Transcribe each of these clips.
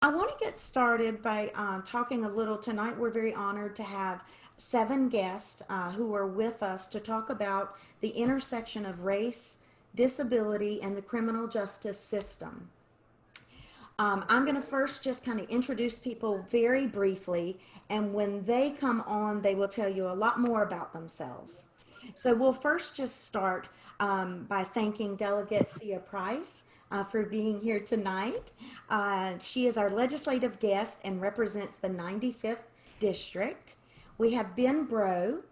I want to get started by talking a little tonight. We're very honored to have seven guests who are with us to talk about the intersection of race, disability, and the criminal justice system. I'm going to first just kind of introduce people very briefly, and when they come on, they will tell you a lot more about themselves. So we'll first just start by thanking Delegate Sia Price for being here tonight. She is our legislative guest and represents the 95th District. We have Ben Bro.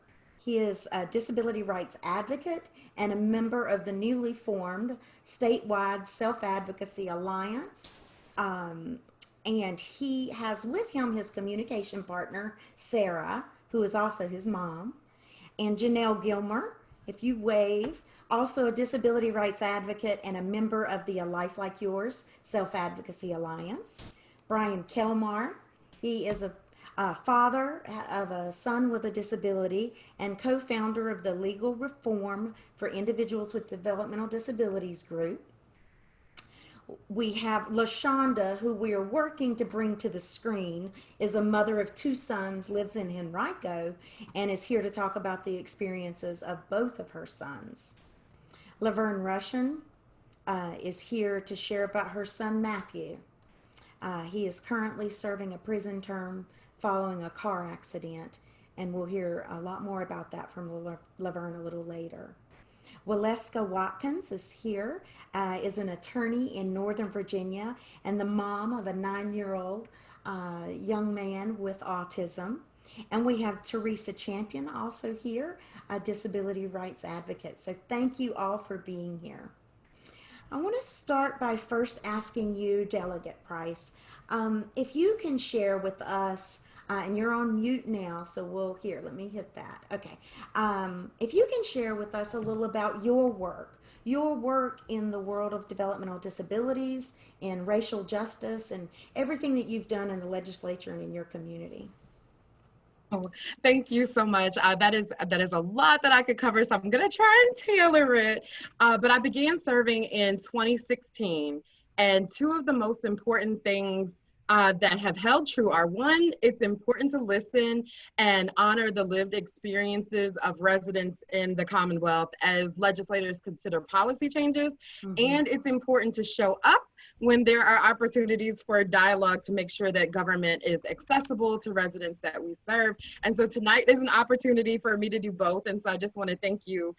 He is a disability rights advocate and a member of the newly formed statewide Self Advocacy Alliance. Um, and he has with him his communication partner, Sarah, who is also his mom, and Janelle Gilmer, if you wave, also a disability rights advocate and a member of the A Life Like Yours Self Advocacy Alliance. Brian Kelmar, he is a father of a son with a disability and co founder of the Legal Reform for Individuals with Developmental Disabilities group. We have LaShonda, who we are working to bring to the screen, is a mother of two sons, lives in Henrico, and is here to talk about the experiences of both of her sons. Laverne Russian is here to share about her son Matthew. He is currently serving a prison term following a car accident, and we'll hear a lot more about that from Laverne a little later. Waleska Watkins is here, is an attorney in Northern Virginia and the mom of a 9-year-old young man with autism. And we have Teresa Champion also here, a disability rights advocate. So thank you all for being here. I want to start by first asking you, Delegate Price, if you can share with us, and you're on mute now, so let me hit that. Okay. If you can share with us a little about your work in the world of developmental disabilities and racial justice and everything that you've done in the legislature and in your community. Oh, thank you so much. That is a lot that I could cover, so I'm gonna try and tailor it. But I began serving in 2016, and two of the most important things that have held true are: one, it's important to listen and honor the lived experiences of residents in the Commonwealth as legislators consider policy changes, Mm-hmm. and it's important to show up when there are opportunities for dialogue to make sure that government is accessible to residents that we serve. And so tonight is an opportunity for me to do both. And so I just want to thank you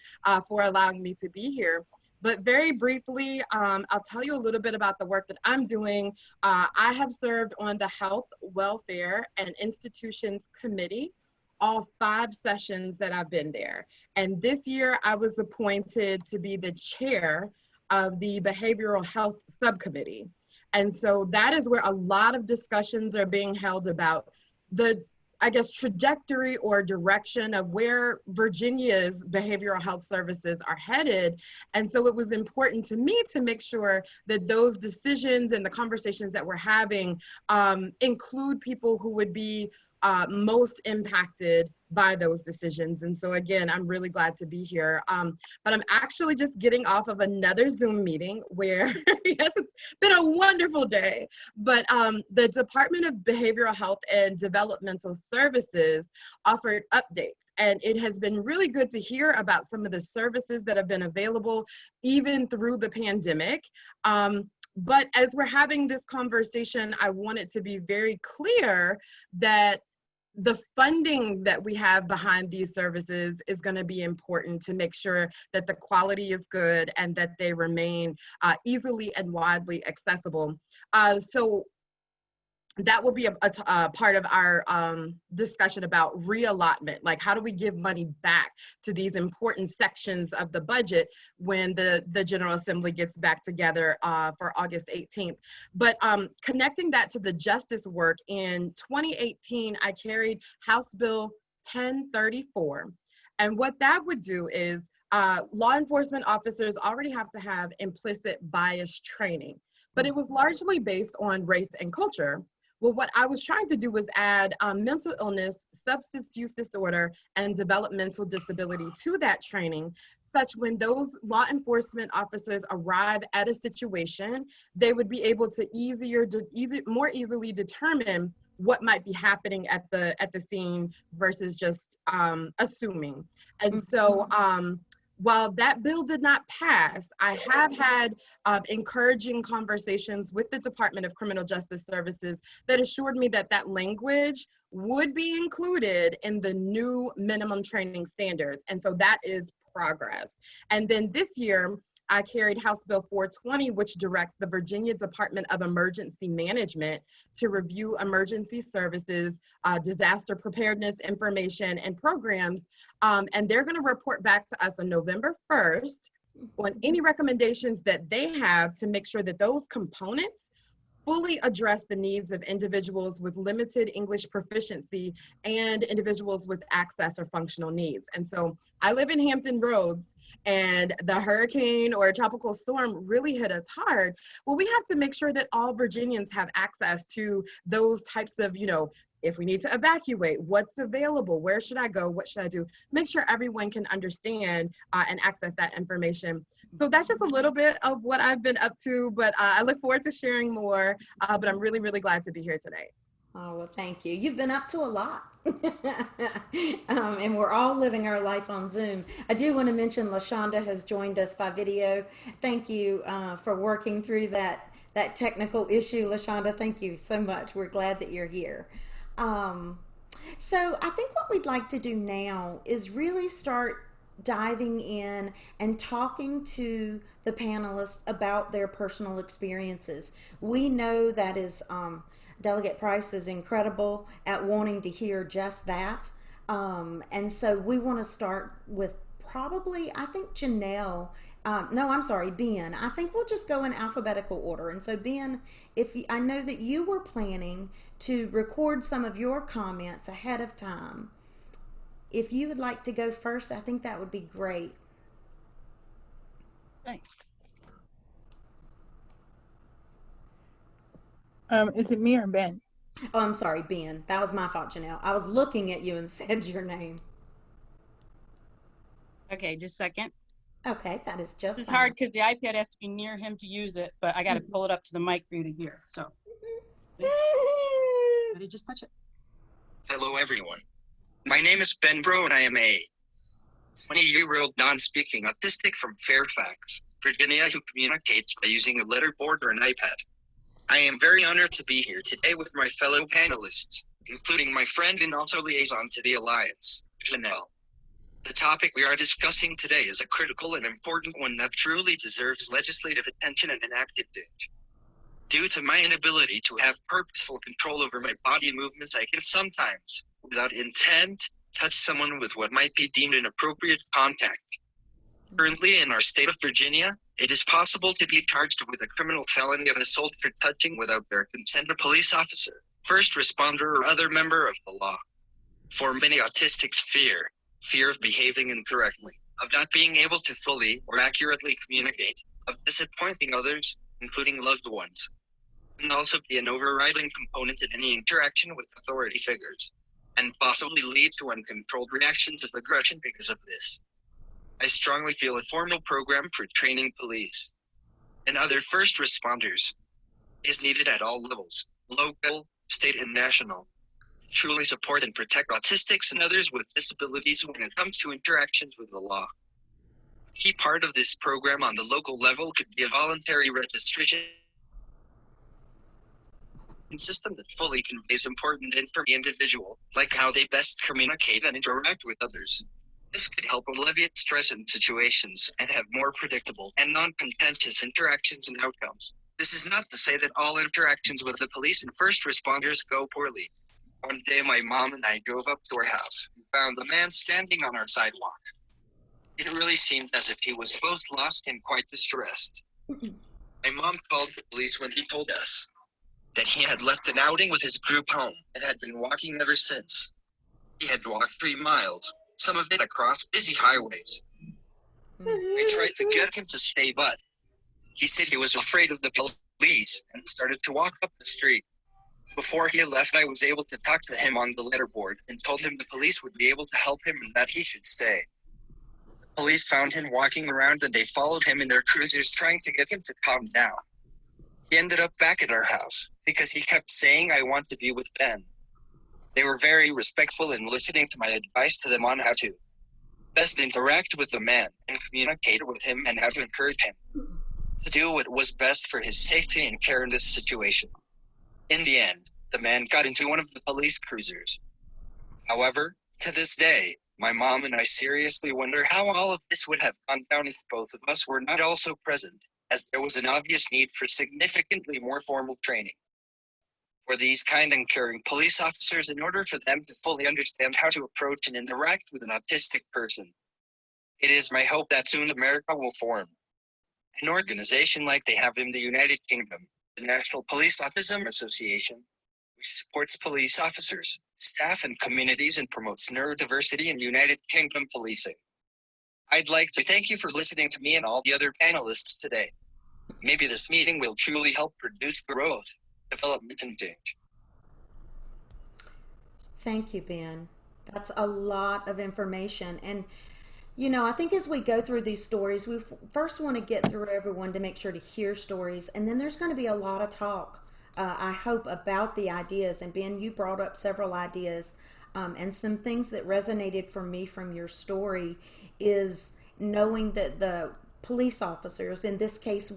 for allowing me to be here. But very briefly, I'll tell you a little bit about the work that I'm doing. I have served on the Health, Welfare, and Institutions Committee all 5 sessions that I've been there. And this year I was appointed to be the chair of the Behavioral Health Subcommittee. And so that is where a lot of discussions are being held about the, I guess, trajectory or direction of where Virginia's behavioral health services are headed. And so it was important to me to make sure that those decisions and the conversations that we're having include people who would be most impacted by those decisions. And so again, I'm really glad to be here. But I'm actually just getting off of another Zoom meeting where, yes, it's been a wonderful day, but the Department of Behavioral Health and Developmental Services offered updates. And it has been really good to hear about some of the services that have been available even through the pandemic. But as we're having this conversation, I want it to be very clear that the funding that we have behind these services is going to be important to make sure that the quality is good and that they remain easily and widely accessible. So that will be a part of our discussion about reallotment. Like, how do we give money back to these important sections of the budget when the General Assembly gets back together for August 18th? But connecting that to the justice work, in 2018, I carried House Bill 1034. And what that would do is law enforcement officers already have to have implicit bias training, but it was largely based on race and culture. Well, what I was trying to do was add mental illness, substance use disorder, and developmental disability to that training, such when those law enforcement officers arrive at a situation, they would be able to more easily determine what might be happening at the scene versus just assuming. And so while that bill did not pass, I have had encouraging conversations with the Department of Criminal Justice Services that assured me that that language would be included in the new minimum training standards. And so that is progress. And then this year, I carried House Bill 420, which directs the Virginia Department of Emergency Management to review emergency services, disaster preparedness information and programs. And they're gonna report back to us on November 1st on any recommendations that they have to make sure that those components fully address the needs of individuals with limited English proficiency and individuals with access or functional needs. And so I live in Hampton Roads, and the hurricane or tropical storm really hit us hard. Well, we have to make sure that all Virginians have access to those types of, if we need to evacuate, what's available, where should I go, what should I do? Make sure everyone can understand and access that information. So that's just a little bit of what I've been up to, but I look forward to sharing more, but I'm really, really glad to be here today. Oh, well, thank you. You've been up to a lot. And we're all living our life on Zoom. I do want to mention LaShonda has joined us by video. Thank you for working through that technical issue, LaShonda. Thank you so much. We're glad that you're here. So I think what we'd like to do now is really start diving in and talking to the panelists about their personal experiences. We know that is Delegate Price is incredible at wanting to hear just that. And so we want to start with probably, I think Janelle, no, I'm sorry, Ben. I think we'll just go in alphabetical order. And so Ben, I know that you were planning to record some of your comments ahead of time. If you would like to go first, I think that would be great. Thanks. Is it me or Ben? Oh, I'm sorry, Ben. That was my fault, Janelle. I was looking at you and said your name. Okay, just a second. Okay, that is just It's fine. hard because the iPad has to be near him to use it, but I got to pull it up to the mic for you to hear. So, did he just punch it? Hello, everyone. My name is Ben Bro, and I am a 20-year-old non-speaking autistic from Fairfax, Virginia, who communicates by using a letterboard or an iPad. I am very honored to be here today with my fellow panelists, including my friend and also liaison to the Alliance, Janelle. The topic we are discussing today is a critical and important one that truly deserves legislative attention and enacted. Due to my inability to have purposeful control over my body movements, I can sometimes, without intent, touch someone with what might be deemed inappropriate contact. Currently in our state of Virginia, it is possible to be charged with a criminal felony of assault for touching without their consent a police officer, first responder, or other member of the law. For many autistics, fear of behaving incorrectly, of not being able to fully or accurately communicate, of disappointing others, including loved ones, can also be an overriding component in any interaction with authority figures, and possibly lead to uncontrolled reactions of aggression because of this. I strongly feel a formal program for training police and other first responders is needed at all levels, local, state, and national, to truly support and protect autistics and others with disabilities when it comes to interactions with the law. A key part of this program on the local level could be a voluntary registration system that fully conveys important information for the individual, like how they best communicate and interact with others. This could help alleviate stress in situations and have more predictable and non-contentious interactions and outcomes. This is not to say that all interactions with the police and first responders go poorly. One day my mom and I drove up to our house and found a man standing on our sidewalk. It really seemed as if he was both lost and quite distressed. My mom called the police when he told us that he had left an outing with his group home and had been walking ever since. He had walked 3 miles, some of it across busy highways. I tried to get him to stay, but he said he was afraid of the police and started to walk up the street. Before he left, I was able to talk to him on the letterboard and told him the police would be able to help him and that he should stay. The police found him walking around and they followed him in their cruisers trying to get him to calm down. He ended up back at our house because he kept saying, "I want to be with Ben." They were very respectful in listening to my advice to them on how to best interact with the man and communicate with him and how to encourage him to do what was best for his safety and care in this situation. In the end, the man got into one of the police cruisers. However, to this day, my mom and I seriously wonder how all of this would have gone down if both of us were not also present, as there was an obvious need for significantly more formal training for these kind and caring police officers in order for them to fully understand how to approach and interact with an autistic person. It is my hope that soon America will form an organization like they have in the United Kingdom, the National Police Autism Association, which supports police officers, staff, and communities and promotes neurodiversity in United Kingdom policing. I'd like to thank you for listening to me and all the other panelists today. Maybe this meeting will truly help produce growth, development, and change. Thank you, Ben. That's a lot of information. And, you know, I think as we go through these stories, we first want to get through everyone to make sure to hear stories. And then there's going to be a lot of talk, I hope, about the ideas. And Ben, you brought up several ideas. And some things that resonated for me from your story is knowing that the police officers in this case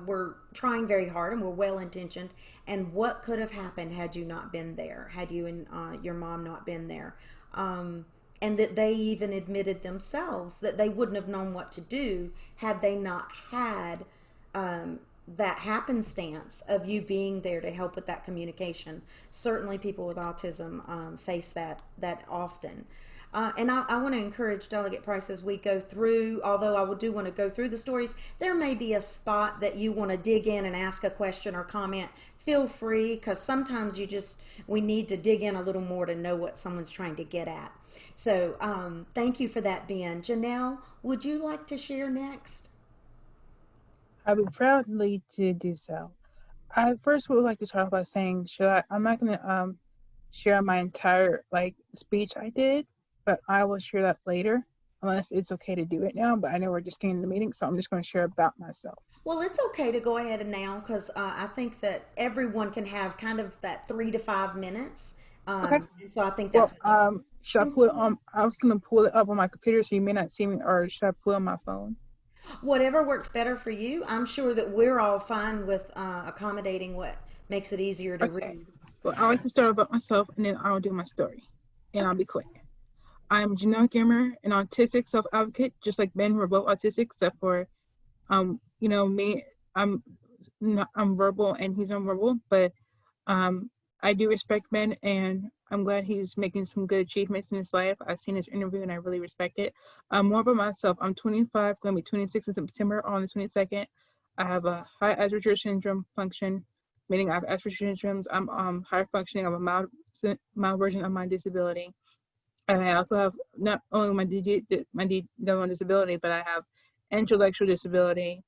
were trying very hard and were well intentioned, and what could have happened had you not been there, had you and your mom not been there, and that they even admitted themselves that they wouldn't have known what to do had they not had that happenstance of you being there to help with that communication. Certainly people with autism face that often. And I want to encourage Delegate Price as we go through, although I do want to go through the stories, there may be a spot that you want to dig in and ask a question or comment. Feel free, because sometimes we need to dig in a little more to know what someone's trying to get at. So thank you for that, Ben. Janelle, would you like to share next? I'll be proudly to do so. I first would like to start off by saying, I'm not going to share my entire speech I did, but I will share that later, unless it's okay to do it now. But I know we're just getting in the meeting, so I'm just going to share about myself. Well, it's okay to go ahead and now, because I think that everyone can have kind of that 3 to 5 minutes. Okay. And so I think that's. Should I pull it on? I was going to pull it up on my computer, so you may not see me, or should I pull it on my phone? Whatever works better for you. I'm sure that we're all fine with accommodating what makes it easier to read. Well, I like to start about myself, and then I'll do my story, and I'll be quick. I'm Janelle Gimmer, an autistic self-advocate, just like Ben. We're both autistic, except for, me. I'm verbal and he's nonverbal, but I do respect Ben, and I'm glad he's making some good achievements in his life. I've seen his interview and I really respect it. More about myself. I'm 25, going to be 26 in September on the 22nd. I have a high Asperger syndrome function, meaning I have Asperger syndromes. I'm high functioning. I'm a mild version of my disability. And I also have not only my disability, but I have intellectual disability,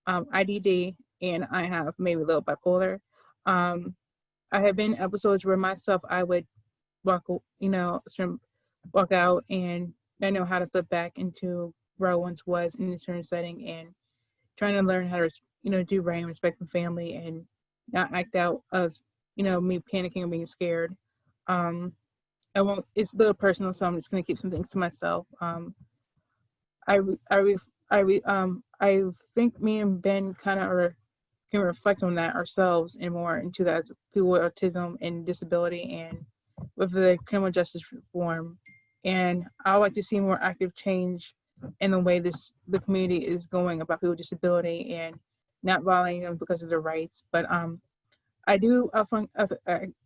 IDD, and I have maybe a little bipolar. I have been in episodes where I would walk out, and I know how to flip back into where I once was in a certain setting, and trying to learn how to, do right and respect the family and not act out of, me panicking or being scared. It's a little personal, so I'm just going to keep some things to myself. I think me and Ben kind of can reflect on that ourselves and more into that as people with autism and disability and with the criminal justice reform. And I would like to see more active change in the way the community is going about people with disability and not violating them because of their rights. But I do a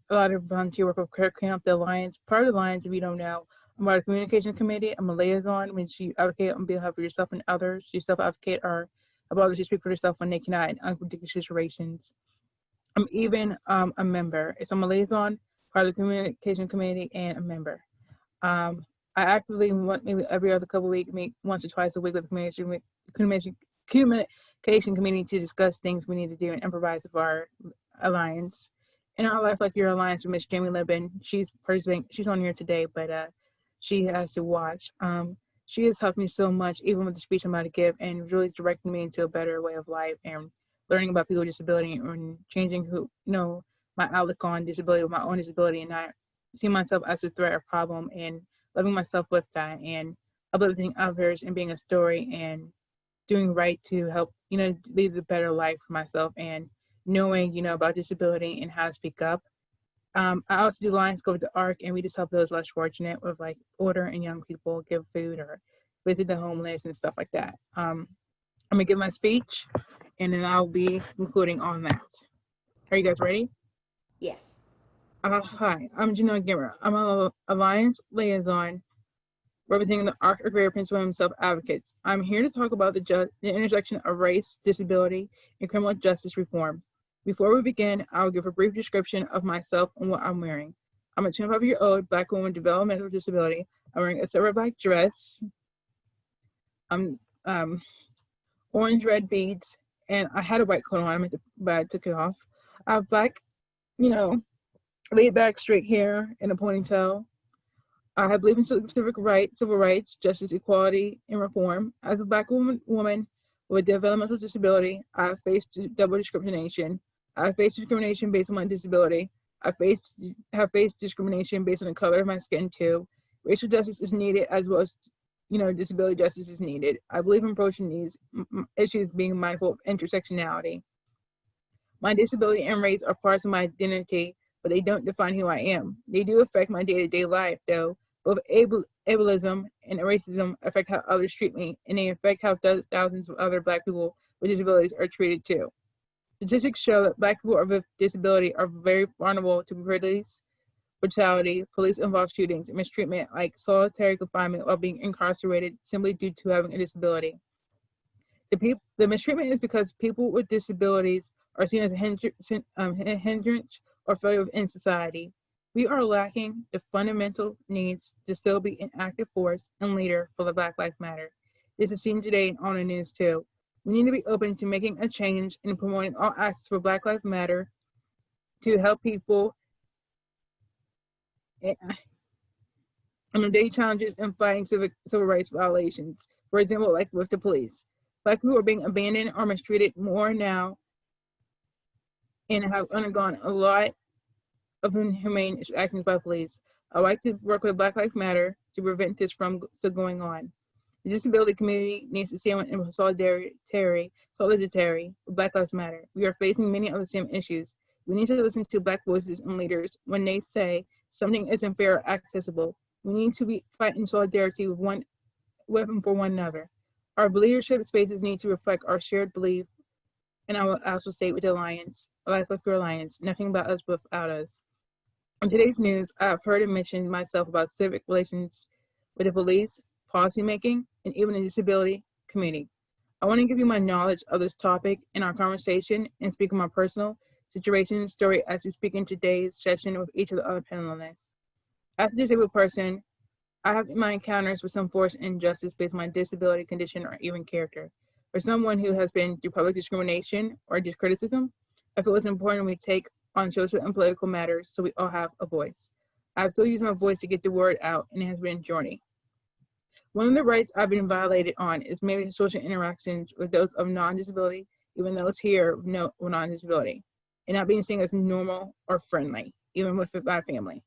lot of volunteer work with Care Camp, the Alliance. Part of the Alliance, if you don't know, I'm part of the communication committee. I'm a liaison, which you advocate on behalf of yourself and others. You self-advocate or about others to speak for yourself when they cannot in unpredictable situations. I'm even a member. So I'm a liaison, part of the communication committee, and a member. I actively maybe every other couple of weeks, meet once or twice a week with the communication committee to discuss things we need to do and improvise with our alliance. In our Life Like Your Alliance with Miss Jamie Libin, she's participating. She's on here today, but she has to watch. She has helped me so much, even with the speech I'm about to give, and really directing me into a better way of life and learning about people with disability and changing my outlook on disability, with my own disability, and not seeing myself as a threat or problem, and loving myself with that, and uplifting others, and being a story, and doing right to help lead a better life for myself, and knowing about disability and how to speak up. I also do Lions Go with the Ark, and we just help those less fortunate with like older and young people, give food or visit the homeless and stuff like that. I'm gonna give my speech, and then I'll be concluding on that. Are you guys ready? Yes. Hi, I'm Janelle Gimmer. I'm a Alliance liaison representing the Ark of Greater Prince William Self-Advocates. I'm here to talk about the intersection of race, disability, and criminal justice reform. Before we begin, I'll give a brief description of myself and what I'm wearing. I'm a 25-year-old Black woman with developmental disability. I'm wearing a silver black dress, orange red beads, and I had a white coat on, but I took it off. I have black, laid back straight hair and a ponytail. I believe in civil rights, justice, equality, and reform. As a Black woman with developmental disability, I have faced double discrimination. I have faced discrimination based on my disability. I have faced discrimination based on the color of my skin too. Racial justice is needed, as well as disability justice is needed. I believe in approaching these issues being mindful of intersectionality. My disability and race are parts of my identity, but they don't define who I am. They do affect my day-to-day life, though. Both ableism and racism affect how others treat me, and they affect how thousands of other Black people with disabilities are treated too. Statistics show that Black people with disability are very vulnerable to police brutality, police-involved shootings, and mistreatment like solitary confinement while being incarcerated simply due to having a disability. The mistreatment is because people with disabilities are seen as a hindrance or failure in society. We are lacking the fundamental needs to still be an active force and leader for the Black Lives Matter. This is seen today on the news too. We need to be open to making a change and promoting all acts for Black Lives Matter to help people on the day challenges and fighting civil rights violations. For example, like with the police. Black people are being abandoned or mistreated more now and have undergone a lot of inhumane actions by police. I like to work with Black Lives Matter to prevent this from still going on. The disability community needs to stand in solidarity with Black Lives Matter. We are facing many of the same issues. We need to listen to Black voices and leaders when they say something isn't fair or accessible. We need to be fighting solidarity with and for one another. Our leadership spaces need to reflect our shared belief, and I will also state with the Alliance, Life Like Your Alliance, nothing about us without us. In today's news, I have heard and mentioned myself about civic relations with the police, policymaking, and even the disability community. I want to give you my knowledge of this topic in our conversation and speak on my personal situation and story as we speak in today's session with each of the other panelists. As a disabled person, I have my encounters with some forced injustice based on my disability, condition, or even character. For someone who has been through public discrimination or criticism, I feel it's important we take on social and political matters so we all have a voice. I've still used my voice to get the word out, and it has been a journey. One of the rights I've been violated on is maybe social interactions with those of non-disability, even those here with non-disability, and not being seen as normal or friendly, even with my family.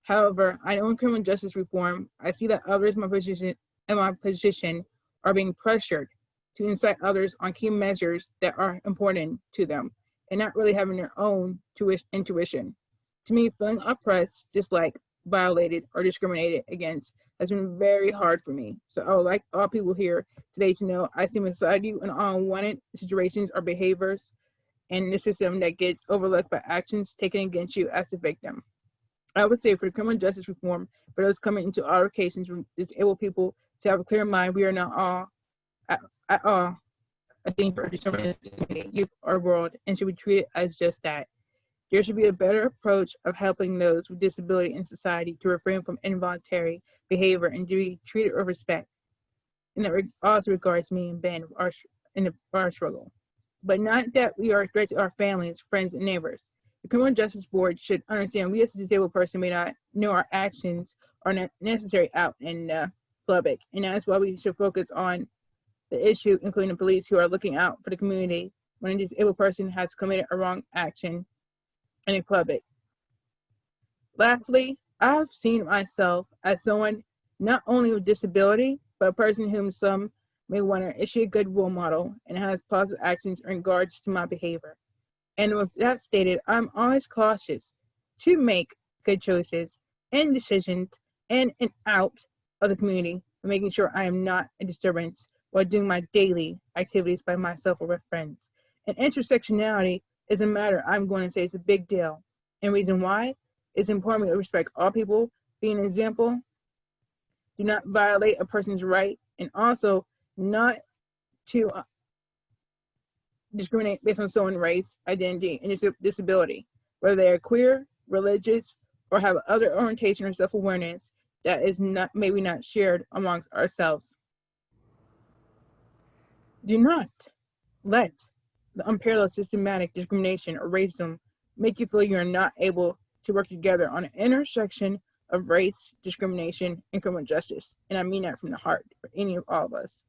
However, I know in criminal justice reform, I see that others in my position are being pressured to incite others on key measures that are important to them and not really having their own intuition. To me, feeling oppressed, disliked, violated, or discriminated against has been very hard for me. So I would like all people here today to know I stand beside you in all unwanted situations or behaviors in the system that gets overlooked by actions taken against you as a victim. I would say for the criminal justice reform, for those coming into altercations with disabled people, to have a clear mind, we are not all at all a danger or determinant to youth or world and should be treated as just that. There should be a better approach of helping those with disability in society to refrain from involuntary behavior and to be treated with respect. And that also regards me and Ben in our struggle. But not that we are a threat to our families, friends, and neighbors. The Criminal Justice Board should understand we as a disabled person may not know our actions are not necessary out in public, and that's why we should focus on the issue, including the police who are looking out for the community when a disabled person has committed a wrong action in public. Lastly, I've seen myself as someone not only with disability, but a person whom some may wonder, is she a good role model and has positive actions in regards to my behavior? And with that stated, I'm always cautious to make good choices and decisions in and out of the community, making sure I am not a disturbance while doing my daily activities by myself or with friends. And intersectionality is a matter I'm going to say is a big deal. And reason why? It's important to respect all people, be an example, do not violate a person's right, and also not to discriminate based on someone's race, identity, and disability, whether they are queer, religious, or have other orientation or self-awareness that is not maybe not shared amongst ourselves. Do not let the unparalleled systematic discrimination or racism make you feel you are not able to work together on an intersection of race, discrimination, and criminal justice. And I mean that from the heart for any of all of us.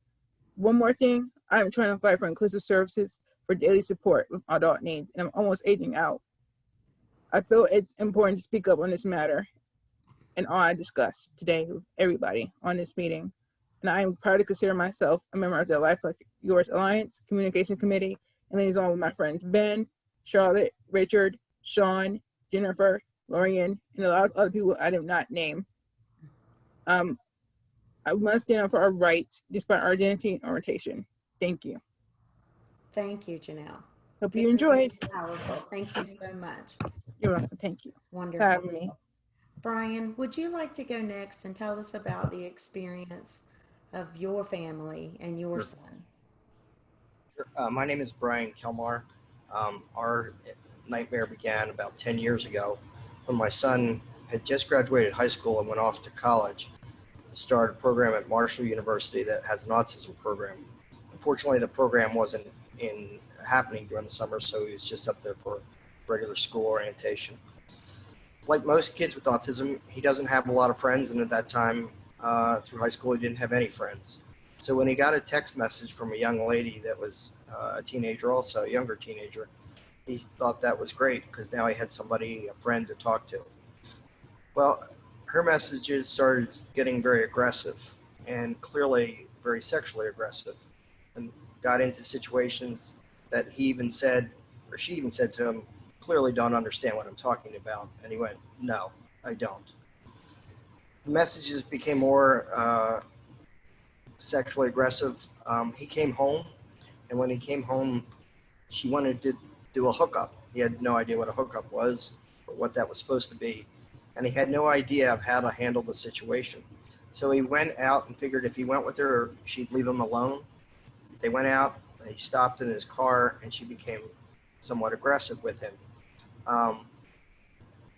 One more thing, I'm trying to fight for inclusive services for daily support with adult needs, and I'm almost aging out. I feel it's important to speak up on this matter and all I discussed today with everybody on this meeting. And I am proud to consider myself a member of the Life Like Yours Alliance Communication Committee, and liaison with my friends Ben, Charlotte, Richard, Sean, Jennifer, Lorian, and a lot of other people I did not name. I must stand up for our rights despite our identity and orientation. Thank you. Thank you, Janelle. Hope you enjoyed. Powerful. Thank you so much. You're welcome. Thank you for Wonderful. having me. Brian, would you like to go next and tell us about the experience of your family and your son? My name is Brian Kelmar. Our nightmare began about 10 years ago when my son had just graduated high school and went off to college to start a program at Marshall University that has an autism program. Unfortunately, the program wasn't happening during the summer, so he was just up there for regular school orientation. Like most kids with autism, he doesn't have a lot of friends, and at that time, through high school, he didn't have any friends. So when he got a text message from a young lady that was a teenager also, a younger teenager, he thought that was great because now he had somebody, a friend to talk to. Well, her messages started getting very aggressive and clearly very sexually aggressive, and got into situations that he even said, or she even said to him, clearly don't understand what I'm talking about. And he went, no, I don't. The messages became more sexually aggressive. He came home, and when he came home, she wanted to do a hookup. He had no idea what a hookup was or what that was supposed to be. And he had no idea of how to handle the situation. So he went out and figured if he went with her, she'd leave him alone. They went out, he stopped in his car, and she became somewhat aggressive with him.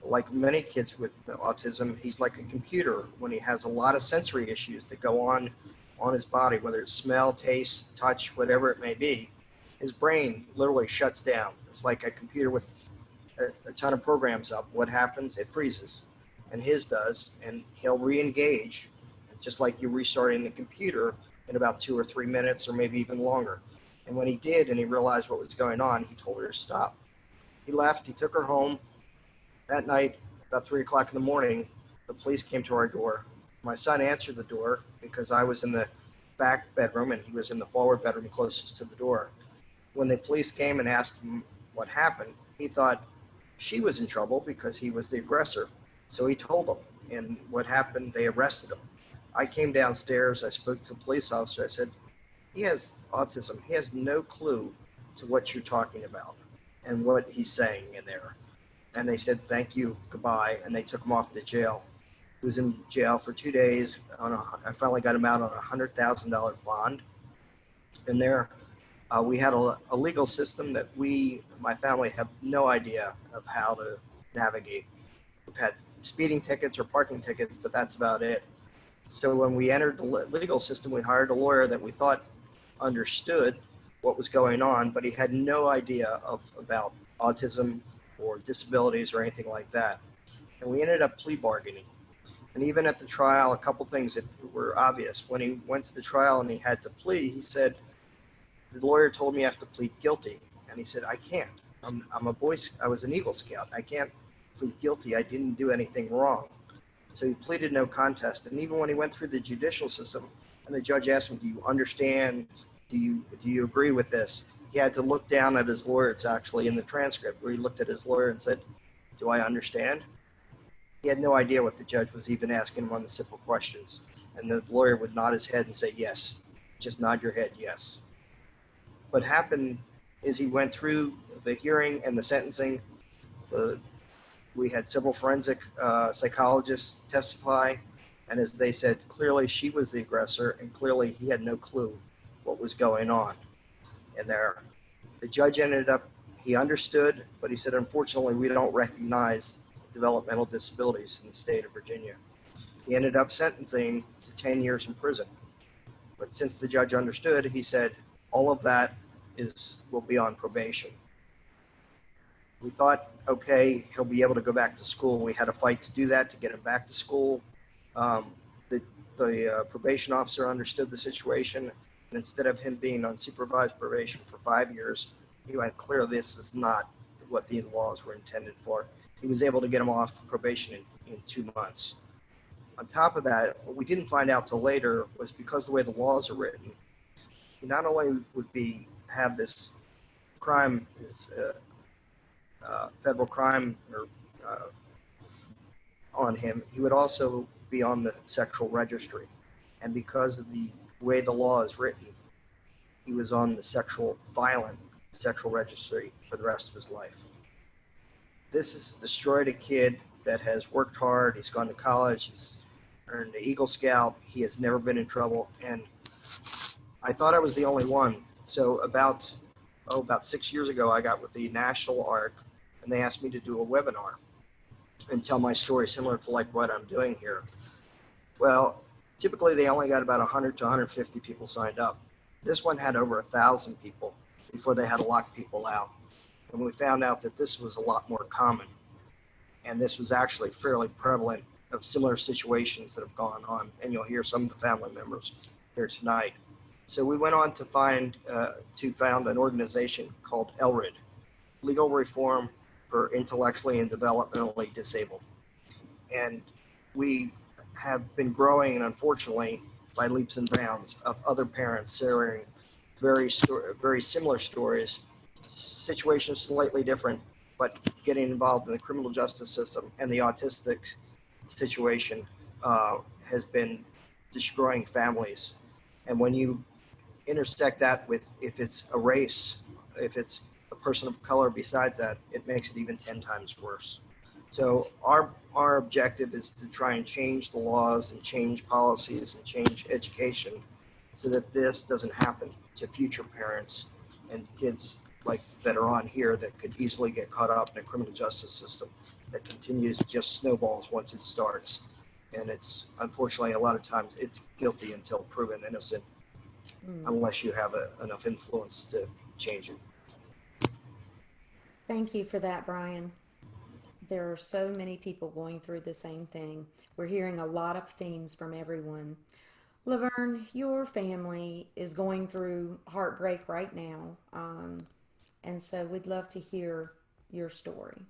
Like many kids with autism, he's like a computer when he has a lot of sensory issues that go on his body, whether it's smell, taste, touch, whatever it may be. His brain literally shuts down. It's like a computer with a ton of programs up. What happens? It freezes, and his does, and he'll re-engage, just like you're restarting the computer in about 2 or 3 minutes, or maybe even longer. And when he did, and he realized what was going on, he told her to stop. He left, he took her home. That night, about 3 o'clock in the morning, the police came to our door. My son answered the door because I was in the back bedroom and he was in the forward bedroom closest to the door. When the police came and asked him what happened, he thought she was in trouble because he was the aggressor. So he told them, and what happened, they arrested him. I came downstairs, I spoke to the police officer, I said, he has autism, he has no clue to what you're talking about and what he's saying in there. And they said, thank you, goodbye, and they took him off to jail. He was in jail for 2 days. I finally got him out on a $100,000 bond. And there, we had a legal system that my family, have no idea of how to navigate. We've had speeding tickets or parking tickets, but that's about it. So when we entered the legal system, we hired a lawyer that we thought understood what was going on, but he had no idea about autism, or disabilities or anything like that. And we ended up plea bargaining. And even at the trial, a couple things that were obvious. When he went to the trial and he had to plea, he said, the lawyer told me I have to plead guilty. And he said, I can't. I'm a I was an Eagle Scout. I can't plead guilty. I didn't do anything wrong. So he pleaded no contest. And even when he went through the judicial system and the judge asked him, do you understand? Do you agree with this? He had to look down at his lawyer. It's actually in the transcript where he looked at his lawyer and said, do I understand? He had no idea what the judge was even asking him on the simple questions. And the lawyer would nod his head and say, yes. Just nod your head, yes. What happened is he went through the hearing and the sentencing. We had several forensic psychologists testify. And as they said, clearly she was the aggressor and clearly he had no clue what was going on in there. The judge he understood, but he said, unfortunately, we don't recognize developmental disabilities in the state of Virginia. He ended up sentencing to 10 years in prison. But since the judge understood, he said, all of that will be on probation. We thought, okay, he'll be able to go back to school. We had a fight to do that, to get him back to school. The probation officer understood the situation. And instead of him being on supervised probation for 5 years, he went, clear, this is not what these laws were intended for. He was able to get him off probation in 2 months. On top of that, what we didn't find out till later was because the way the laws are written, he not only would have this crime, federal crime on him, he would also be on the sexual registry. And because of the way the law is written, he was on the violent sexual registry for the rest of his life. This has destroyed a kid that has worked hard. He's gone to college. He's earned the Eagle Scout. He has never been in trouble. And I thought I was the only one. So about 6 years ago, I got with the National ARC, and they asked me to do a webinar and tell my story similar to like what I'm doing here. Well, typically they only got about 100 to 150 people signed up. This one had over 1,000 people before they had to lock people out. And we found out that this was a lot more common. And this was actually fairly prevalent of similar situations that have gone on. And you'll hear some of the family members here tonight. So we went on to found an organization called LRID, Legal Reform for Intellectually and Developmentally Disabled. And we have been growing, and unfortunately, by leaps and bounds, of other parents sharing very similar stories, situations slightly different, but getting involved in the criminal justice system and the autistic situation has been destroying families. And when you intersect that with, if it's a race, if it's a person of color besides that, it makes it even 10 times worse. So our objective is to try and change the laws and change policies and change education so that this doesn't happen to future parents and kids like that are on here that could easily get caught up in a criminal justice system that continues just snowballs once it starts. And it's unfortunately a lot of times it's guilty until proven innocent, unless you have enough influence to change it. Thank you for that, Brian. There are so many people going through the same thing. We're hearing a lot of themes from everyone. Laverne, your family is going through heartbreak right now. And so we'd love to hear your story.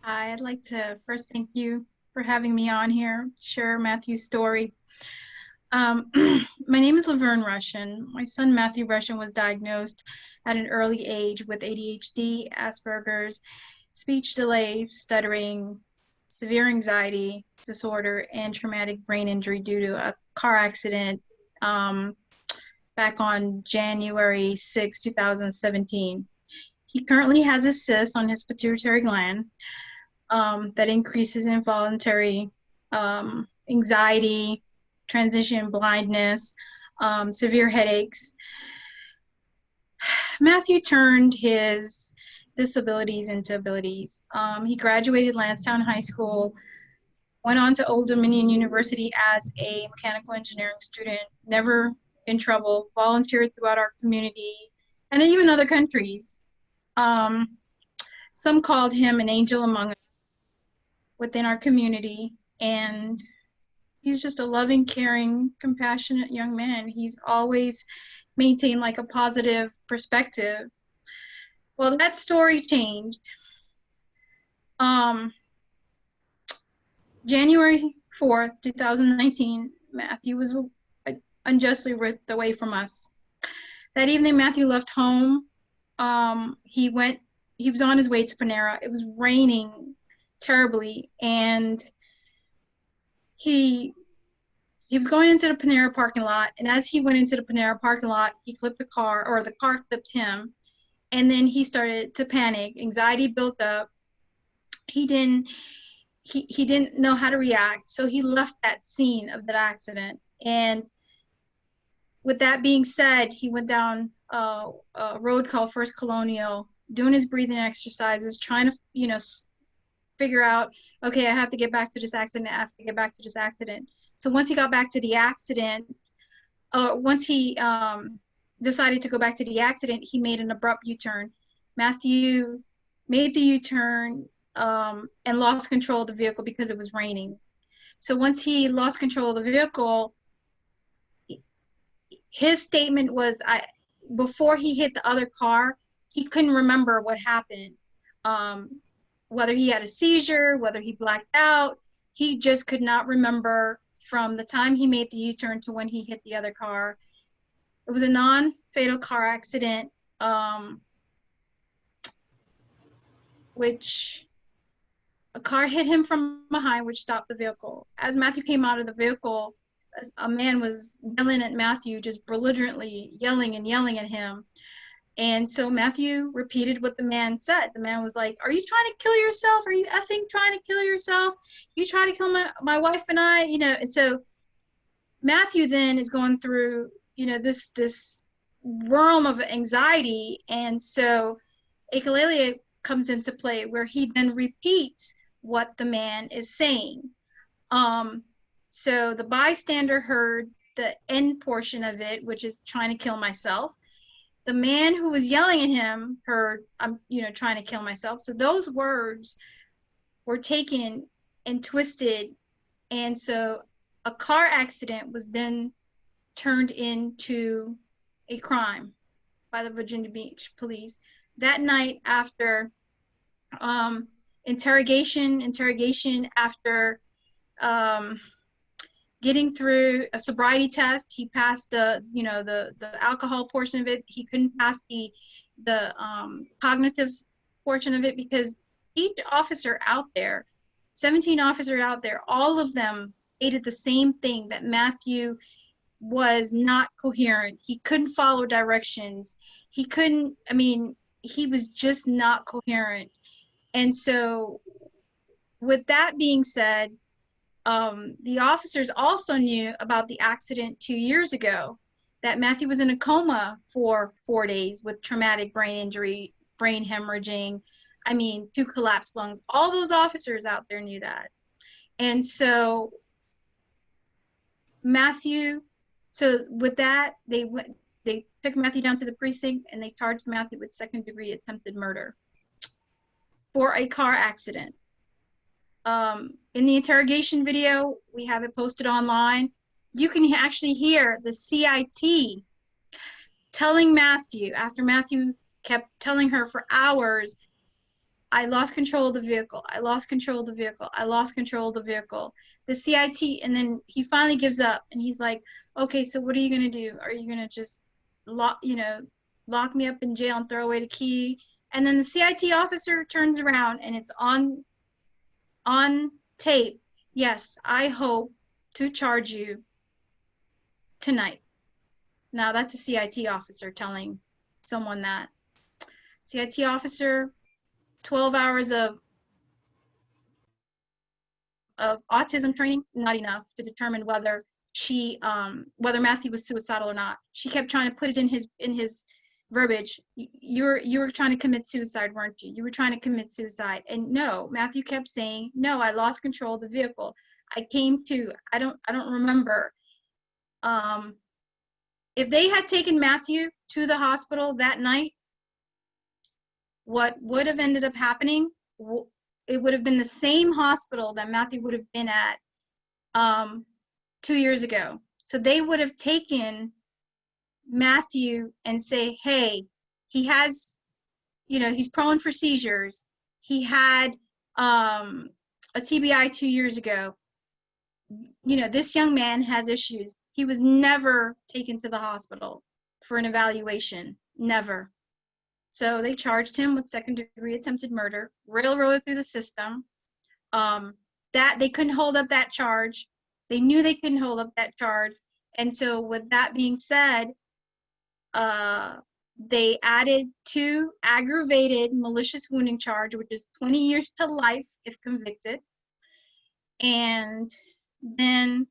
I'd like to first thank you for having me on here, share Matthew's story. My name is Laverne Russian. My son Matthew Russian was diagnosed at an early age with ADHD, Asperger's, speech delay, stuttering, severe anxiety disorder, and traumatic brain injury due to a car accident back on January 6, 2017. He currently has a cyst on his pituitary gland that increases involuntary anxiety, transition blindness, severe headaches. Matthew turned his disabilities into abilities. He graduated Lansdowne High School, went on to Old Dominion University as a mechanical engineering student, never in trouble, volunteered throughout our community and even other countries. Some called him an angel among us within our community, and he's just a loving, caring, compassionate young man. He's always maintained like a positive perspective. Well, that story changed. January 4th, 2019, Matthew was unjustly ripped away from us. That evening, Matthew left home. He was on his way to Panera. It was raining terribly, and he was going into the Panera parking lot, and as he went into the Panera parking lot, he clipped the car, or the car clipped him, and then he started to panic. Anxiety built up. He didn't know how to react, so he left that scene of that accident. And with that being said, he went down a road called First Colonial, doing his breathing exercises, trying to, figure out, okay, I have to get back to this accident. I have to get back to this accident. So once he got back to the accident, once he decided to go back to the accident, he made an abrupt U-turn. Matthew made the U-turn and lost control of the vehicle because it was raining. So once he lost control of the vehicle, his statement was, before he hit the other car, he couldn't remember what happened. Whether he had a seizure, whether he blacked out, he just could not remember from the time he made the U-turn to when he hit the other car. It was a non-fatal car accident, which a car hit him from behind, which stopped the vehicle. As Matthew came out of the vehicle, a man was yelling at Matthew, just belligerently yelling at him. And so Matthew repeated what the man said. The man was like, "Are you trying to kill yourself? Are you effing trying to kill yourself? You try to kill my wife and I?" And so Matthew then is going through, this realm of anxiety. And so echolalia comes into play, where he then repeats what the man is saying. So the bystander heard the end portion of it, which is trying to kill myself. The man who was yelling at him heard, "I'm, trying to kill myself." So those words were taken and twisted. And so a car accident was then turned into a crime by the Virginia Beach police. That night, after interrogation after getting through a sobriety test, he passed the alcohol portion of it. He couldn't pass the cognitive portion of it, because each officer out there, 17 officers out there, all of them stated the same thing, that Matthew was not coherent. He couldn't follow directions. He was just not coherent. And so with that being said, the officers also knew about the accident 2 years ago, that Matthew was in a coma for 4 days with traumatic brain injury, brain hemorrhaging, 2 collapsed lungs. All those officers out there knew that. And so with that, they took Matthew down to the precinct, and they charged Matthew with second-degree attempted murder for a car accident. In the interrogation video, we have it posted online. You can actually hear the CIT telling Matthew, after Matthew kept telling her for hours, "I lost control of the vehicle. I lost control of the vehicle. I lost control of the vehicle." The CIT, and then he finally gives up, and he's like, "Okay, so what are you gonna do? Are you gonna just lock me up in jail and throw away the key?" And then the CIT officer turns around, and it's on tape. "Yes, I hope to charge you tonight." Now that's a CIT officer telling someone that. CIT officer, 12 hours of autism training, not enough to determine whether Matthew was suicidal or not. She kept trying to put it in his verbiage. You were trying to commit suicide, weren't you? You were trying to commit suicide. And no, Matthew kept saying, "No, I lost control of the vehicle. I came to, I don't remember." If they had taken Matthew to the hospital that night, what would have ended up happening, it would have been the same hospital that Matthew would have been at 2 years ago. So they would have taken Matthew and say, hey, he has, you know, he's prone for seizures. He had a TBI 2 years ago. You know, this young man has issues. He was never taken to the hospital for an evaluation, never. So they charged him with second-degree attempted murder, railroaded through the system. That they couldn't hold up that charge. They knew they couldn't hold up that charge. And so with that being said, they added 2 aggravated malicious wounding charge, which is 20 years to life if convicted. And then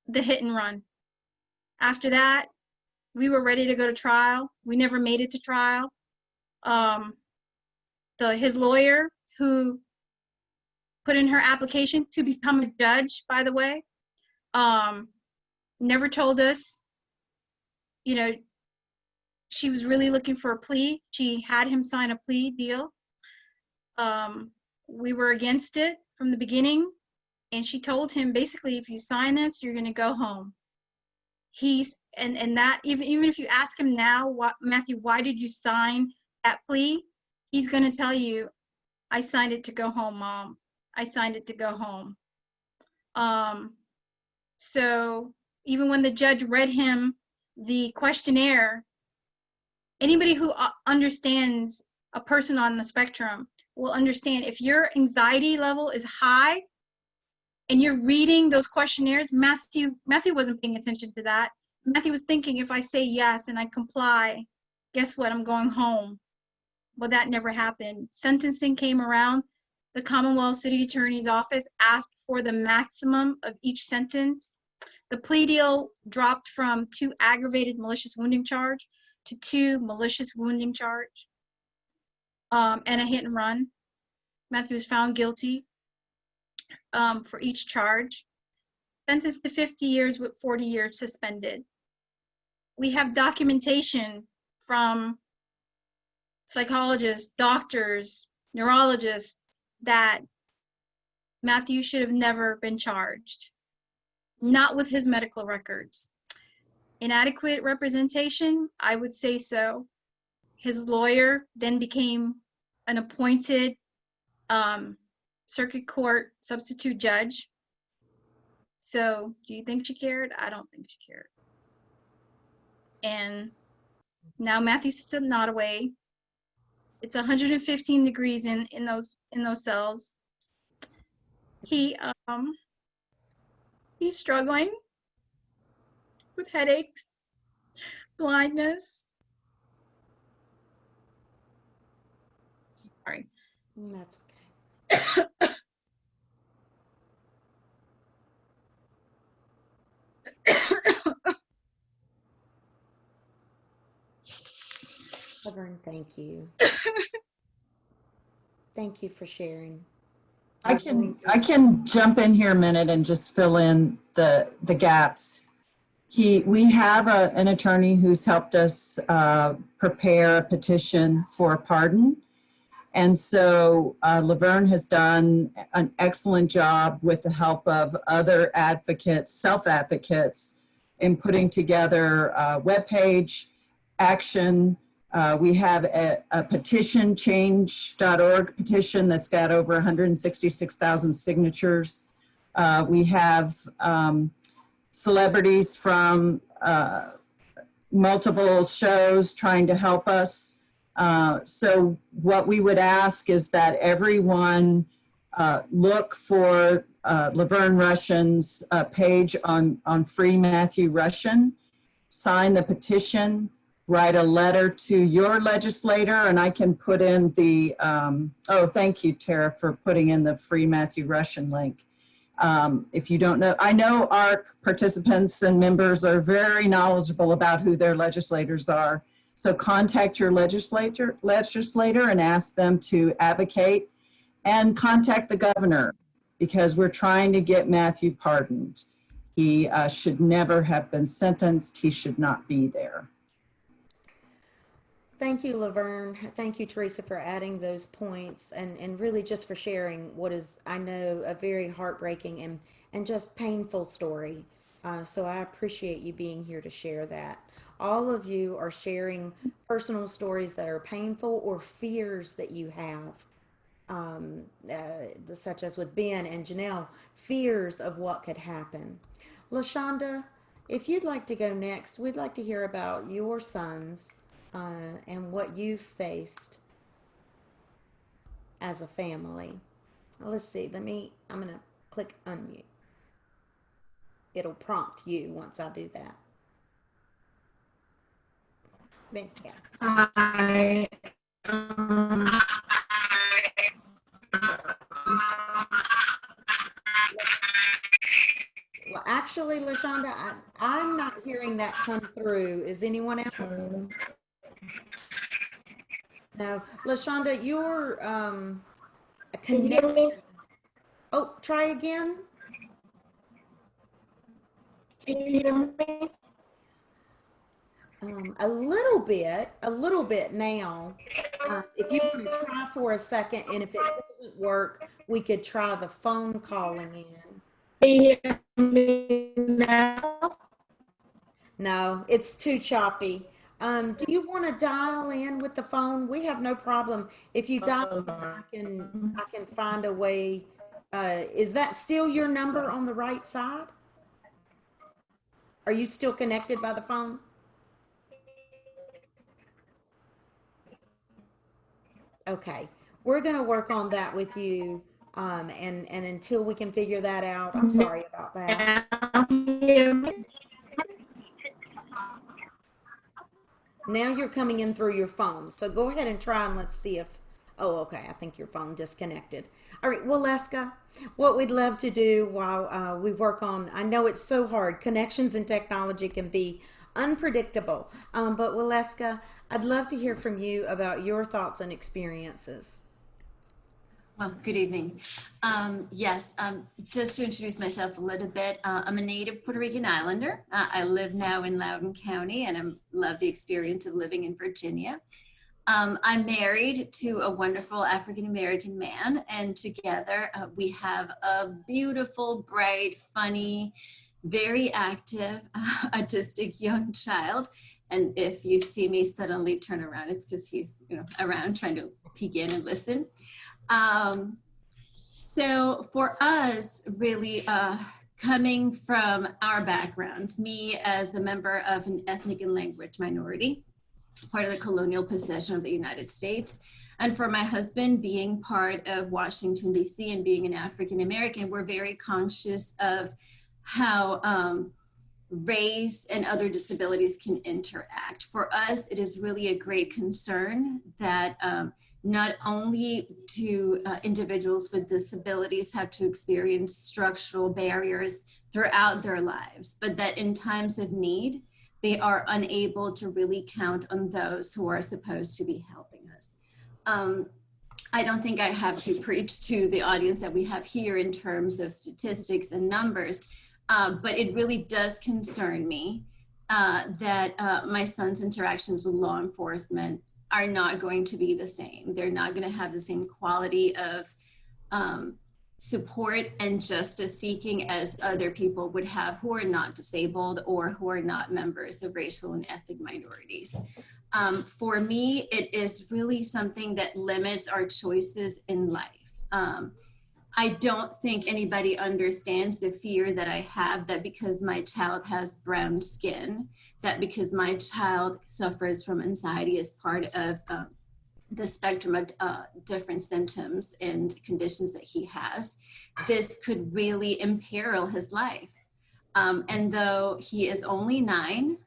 the hit and run. After that, we were ready to go to trial. We never made it to trial. His lawyer, who put in her application to become a judge, by the way, never told us, you know, she was really looking for a plea. She had him sign a plea deal. We were against it from the beginning, and she told him basically, if you sign this, you're going to go home. And that even if you ask him now, Matthew, why did you sign that plea? He's going to tell you, I signed it to go home, Mom. I signed it to go home. So even when the judge read him the questionnaire, anybody who understands a person on the spectrum will understand if your anxiety level is high and you're reading those questionnaires, Matthew wasn't paying attention to that. Matthew was thinking, if I say yes and I comply, guess what? I'm going home. Well, that never happened. Sentencing came around. The Commonwealth City Attorney's Office asked for the maximum of each sentence. The plea deal dropped from 2 aggravated malicious wounding charge to 2 malicious wounding charge and a hit and run. Matthew was found guilty for each charge. Sentenced to 50 years with 40 years suspended. We have documentation from psychologists, doctors, neurologists that Matthew should have never been charged, not with his medical records. Inadequate representation, I would say so. His lawyer then became an appointed circuit court substitute judge. So do you think she cared? I don't think she cared. And now Matthew sits at Nottoway. It's 115 degrees in those cells. He's struggling with headaches, blindness. Sorry. That's okay. Laverne, thank you. Thank you for sharing. I can jump in here a minute and just fill in the gaps. We have an attorney who's helped us prepare a petition for a pardon. And so Laverne has done an excellent job with the help of other advocates, self-advocates, in putting together a webpage, action. We have a petition, change.org petition that's got over 166,000 signatures. We have celebrities from multiple shows trying to help us. So what we would ask is that everyone look for Laverne Russian's page on Free Matthew Russian, sign the petition, write a letter to your legislator, and I can put in the, oh, thank you, Tara, for putting in the Free Matthew Russian link. If you don't know, I know our participants and members are very knowledgeable about who their legislators are. So contact your legislator and ask them to advocate, and contact the governor, because we're trying to get Matthew pardoned. He should never have been sentenced. He should not be there. Thank you, Laverne. Thank you, Teresa, for adding those points and really just for sharing what is, I know, a very heartbreaking and just painful story. So I appreciate you being here to share that. All of you are sharing personal stories that are painful or fears that you have, such as with Ben and Janelle, fears of what could happen. LaShonda, if you'd like to go next, we'd like to hear about your sons and what you've faced as a family. Let's see. I'm going to click unmute. It'll prompt you once I do that. There you go. I Well, actually, LaShonda, I'm not hearing that come through. Is anyone else? No. LaShonda, your connection. Oh, try again. Can you hear me? A little bit now. If you want to try for a second, and if it doesn't work, we could try the phone calling in. Can you hear me now? No, it's too choppy. Do you want to dial in with the phone? We have no problem. If you dial, I can find a way. Is that still your number on the right side? Are you still connected by the phone? Okay, we're going to work on that with you. And until we can figure that out, I'm sorry about that. Now you're coming in through your phone. So go ahead and try and let's see if, oh, okay, I think your phone disconnected. All right, well, Leska, what we'd love to do while we work on, I know it's so hard. Connections and technology can be unpredictable. But Waleska, I'd love to hear from you about your thoughts and experiences. Well, good evening. Yes, just to introduce myself a little bit, I'm a native Puerto Rican Islander. I live now in Loudoun County and I love the experience of living in Virginia. I'm married to a wonderful African-American man, and together we have a beautiful, bright, funny, very active, autistic young child. And if you see me suddenly turn around, it's because he's around trying to peek in and listen. So for us, really coming from our backgrounds, me as a member of an ethnic and language minority, part of the colonial possession of the United States, and for my husband being part of Washington, D.C. and being an African American, we're very conscious of how race and other disabilities can interact. For us, it is really a great concern that not only do individuals with disabilities have to experience structural barriers throughout their lives, but that in times of need, they are unable to really count on those who are supposed to be helping us. I don't think I have to preach to the audience that we have here in terms of statistics and numbers, but it really does concern me that my son's interactions with law enforcement are not going to be the same. They're not going to have the same quality of support and justice seeking as other people would have who are not disabled or who are not members of racial and ethnic minorities. For me, it is really something that limits our choices in life. I don't think anybody understands the fear that I have that because my child has brown skin, that because my child suffers from anxiety as part of the spectrum of different symptoms and conditions that he has, this could really imperil his life. And though he is only 9,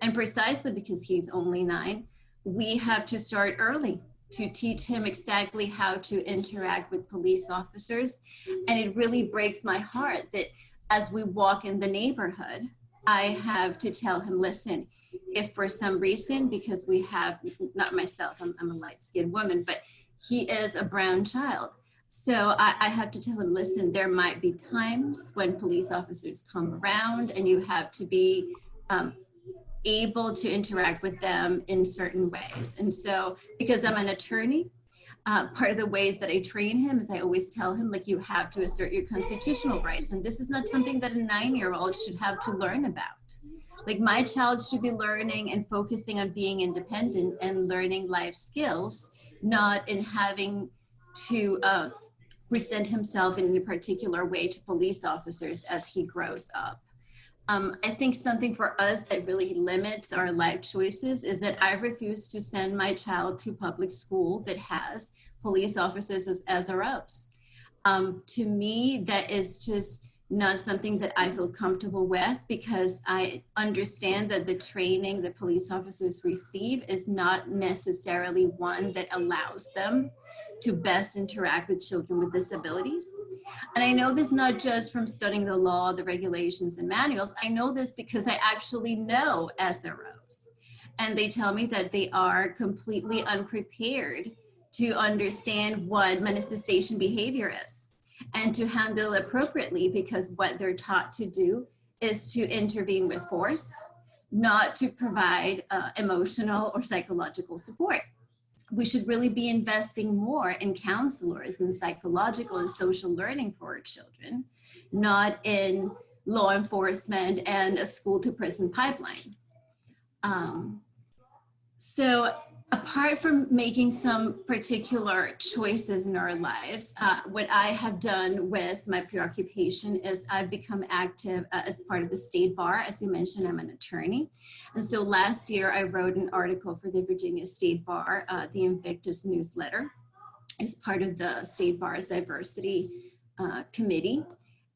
and precisely because he's only 9, we have to start early to teach him exactly how to interact with police officers. And it really breaks my heart that as we walk in the neighborhood, I have to tell him, listen, if for some reason, because we have, not myself, I'm a light-skinned woman, but he is a brown child. So I have to tell him, listen, there might be times when police officers come around and you have to be able to interact with them in certain ways. And so, because I'm an attorney, part of the ways that I train him is I always tell him, like, you have to assert your constitutional rights. And this is not something that a 9-year-old should have to learn about. Like, my child should be learning and focusing on being independent and learning life skills, not in having to present himself in a particular way to police officers as he grows up. I think something for us that really limits our life choices is that I refuse to send my child to public school that has police officers as SROs. To me, that is just not something that I feel comfortable with, because I understand that the training that police officers receive is not necessarily one that allows them to best interact with children with disabilities. And I know this not just from studying the law, the regulations, and manuals. I know this because I actually know SROs. And they tell me that they are completely unprepared to understand what manifestation behavior is and to handle appropriately, because what they're taught to do is to intervene with force, not to provide emotional or psychological support. We should really be investing more in counselors and psychological and social learning for our children, not in law enforcement and a school to prison pipeline. So apart from making some particular choices in our lives, what I have done with my preoccupation is I've become active as part of the state bar. As you mentioned, I'm an attorney. And so last year I wrote an article for the Virginia State Bar, the Invictus newsletter, as part of the State Bar's Diversity Committee.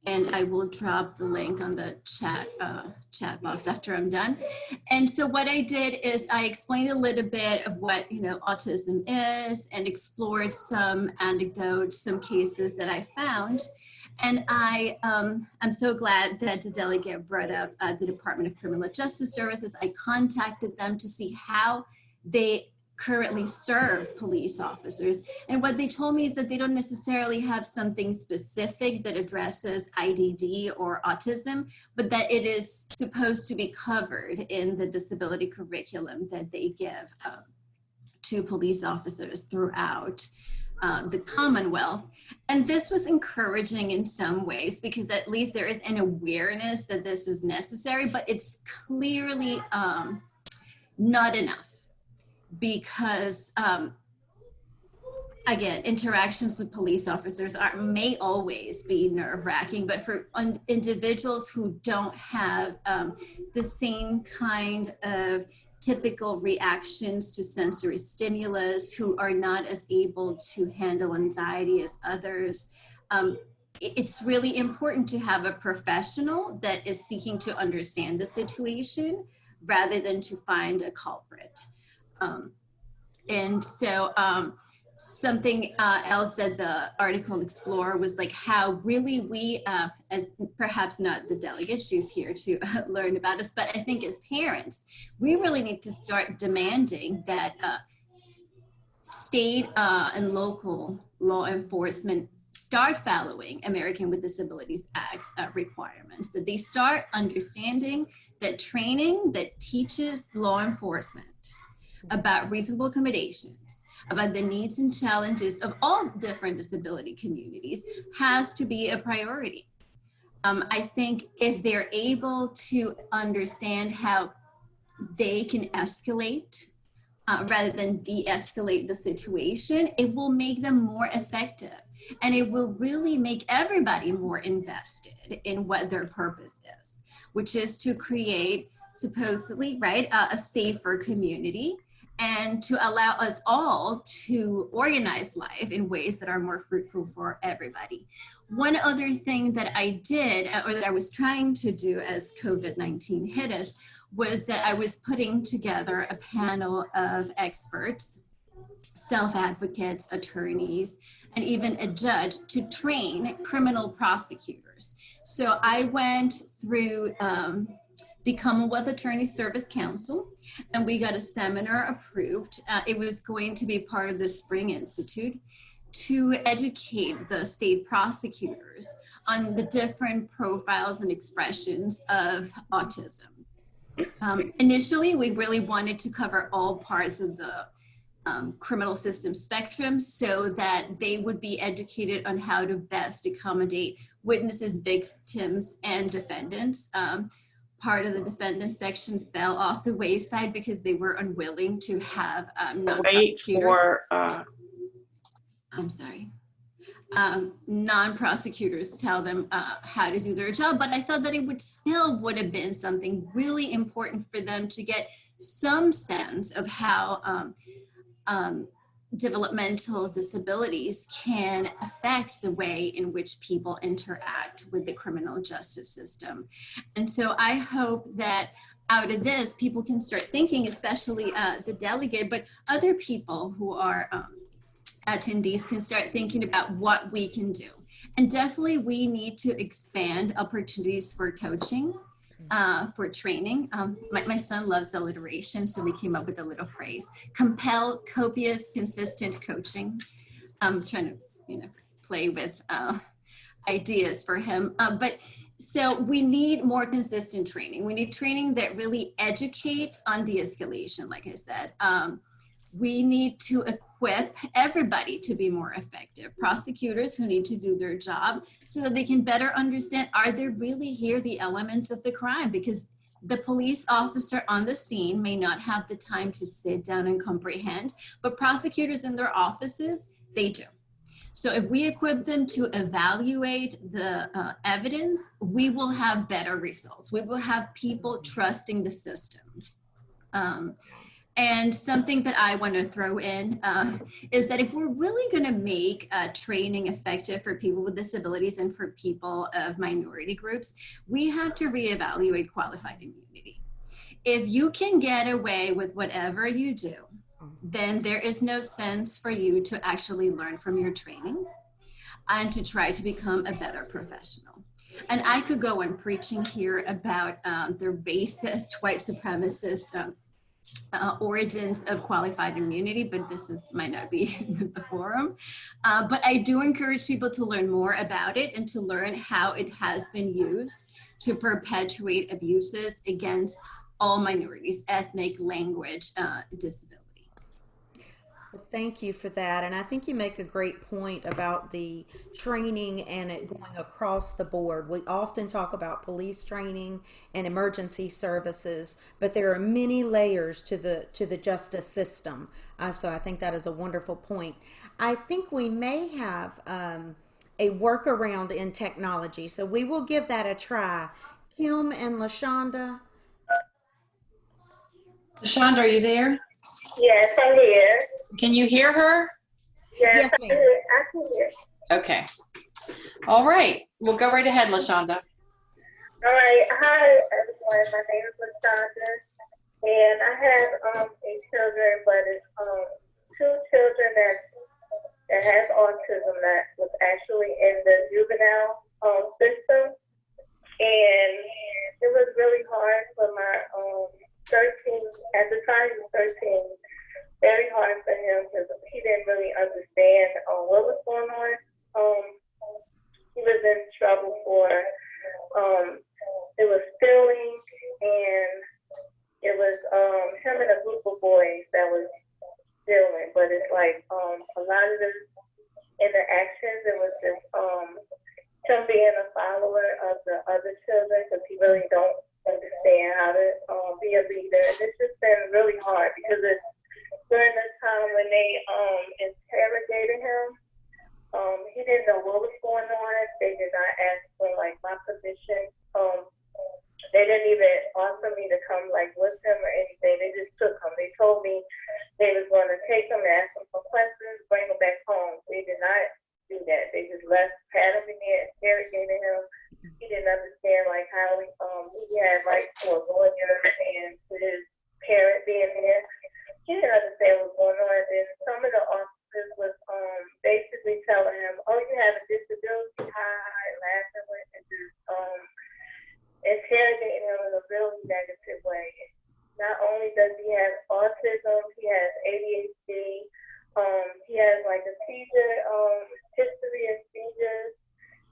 And I will drop the link on the chat box after I'm done. And so what I did is I explained a little bit of what, autism is, and explored some anecdotes, some cases that I found. And I'm so glad that the delegate brought up the Department of Criminal Justice Services. I contacted them to see how they currently serve police officers. And what they told me is that they don't necessarily have something specific that addresses IDD or autism, but that it is supposed to be covered in the disability curriculum that they give to police officers throughout the Commonwealth. And this was encouraging in some ways, because at least there is an awareness that this is necessary, but it's clearly not enough. Because again, interactions with police officers may always be nerve-wracking, but for individuals who don't have the same kind of typical reactions to sensory stimulus, who are not as able to handle anxiety as others, it's really important to have a professional that is seeking to understand the situation rather than to find a culprit. And so something else that the article explored was like how really we, as perhaps not the delegate, she's here to learn about us, but I think as parents, we really need to start demanding that state and local law enforcement start following American with Disabilities Act's requirements, that they start understanding that training that teaches law enforcement about reasonable accommodations, about the needs and challenges of all different disability communities has to be a priority. I think if they're able to understand how they can escalate rather than de-escalate the situation, it will make them more effective. And it will really make everybody more invested in what their purpose is, which is to create supposedly, right, a safer community, and to allow us all to organize life in ways that are more fruitful for everybody. One other thing that I did, or that I was trying to do as COVID-19 hit us, was that I was putting together a panel of experts, self-advocates, attorneys, and even a judge to train criminal prosecutors. So I went through the Commonwealth Attorney Service Council, and we got a seminar approved. It was going to be part of the Spring Institute to educate the state prosecutors on the different profiles and expressions of autism. Initially, we really wanted to cover all parts of the criminal system spectrum so that they would be educated on how to best accommodate witnesses, victims, and defendants. Part of the defendant section fell off the wayside because they were unwilling to have non-prosecutors tell them how to do their job. But I thought that it would have been something really important for them to get some sense of how developmental disabilities can affect the way in which people interact with the criminal justice system. And so I hope that out of this, people can start thinking, especially the delegate, but other people who are attendees can start thinking about what we can do. And definitely we need to expand opportunities for coaching, for training. My son loves alliteration, so we came up with a little phrase: compel copious, consistent coaching. I'm trying to, play with ideas for him. But so we need more consistent training. We need training that really educates on de-escalation, like I said. We need to equip everybody to be more effective. Prosecutors who need to do their job so that they can better understand, are there really here the elements of the crime? Because the police officer on the scene may not have the time to sit down and comprehend, but prosecutors in their offices, they do. So if we equip them to evaluate the evidence, we will have better results. We will have people trusting the system. And something that I want to throw in is that if we're really going to make training effective for people with disabilities and for people of minority groups, we have to reevaluate qualified immunity. If you can get away with whatever you do, then there is no sense for you to actually learn from your training and to try to become a better professional. And I could go on preaching here about the racist, white supremacist origins of qualified immunity, but might not be the forum. But I do encourage people to learn more about it and to learn how it has been used to perpetuate abuses against all minorities, ethnic, language, disability. Well, thank you for that. And I think you make a great point about the training and it going across the board. We often talk about police training and emergency services, but there are many layers to the justice system. So I think that is a wonderful point. I think we may have a workaround in technology, so we will give that a try. Kim and LaShonda. LaShonda, are you there? Yes, I'm here. Can you hear her? Yes, Yes, I ma'am. can hear. Okay. All right. We'll go right ahead, LaShonda. All right. Hi, everyone. My name is LaShonda, and I have 8 children, but it's 2 children that has autism that was actually in the juvenile system, and it was really hard for my 13, at the time he was 13, very hard for him because he didn't really understand what was going on. He was in trouble for, it was stealing, and it was him and a group of boys that was stealing, but it's like a lot of the interactions, it was just him being a follower of the other children because he really don't understand how to be a leader. And it's just been really hard because it's during the time when they interrogated him, he didn't know what was going on. They did not ask for like my permission. They didn't even offer me to come like with him or anything. They just took him. They told me they was going to take him, ask him some questions, bring him back home. They did not do that. They just had him in there, interrogated him. He didn't understand like how he had rights to a lawyer and to his parent being there. He didn't understand what was going on. And some of the officers was basically telling him, "Oh, you have a disability," laughing with and just interrogating him in a really negative way. Not only does he have autism, he has ADHD. He has like a seizure, history of seizures,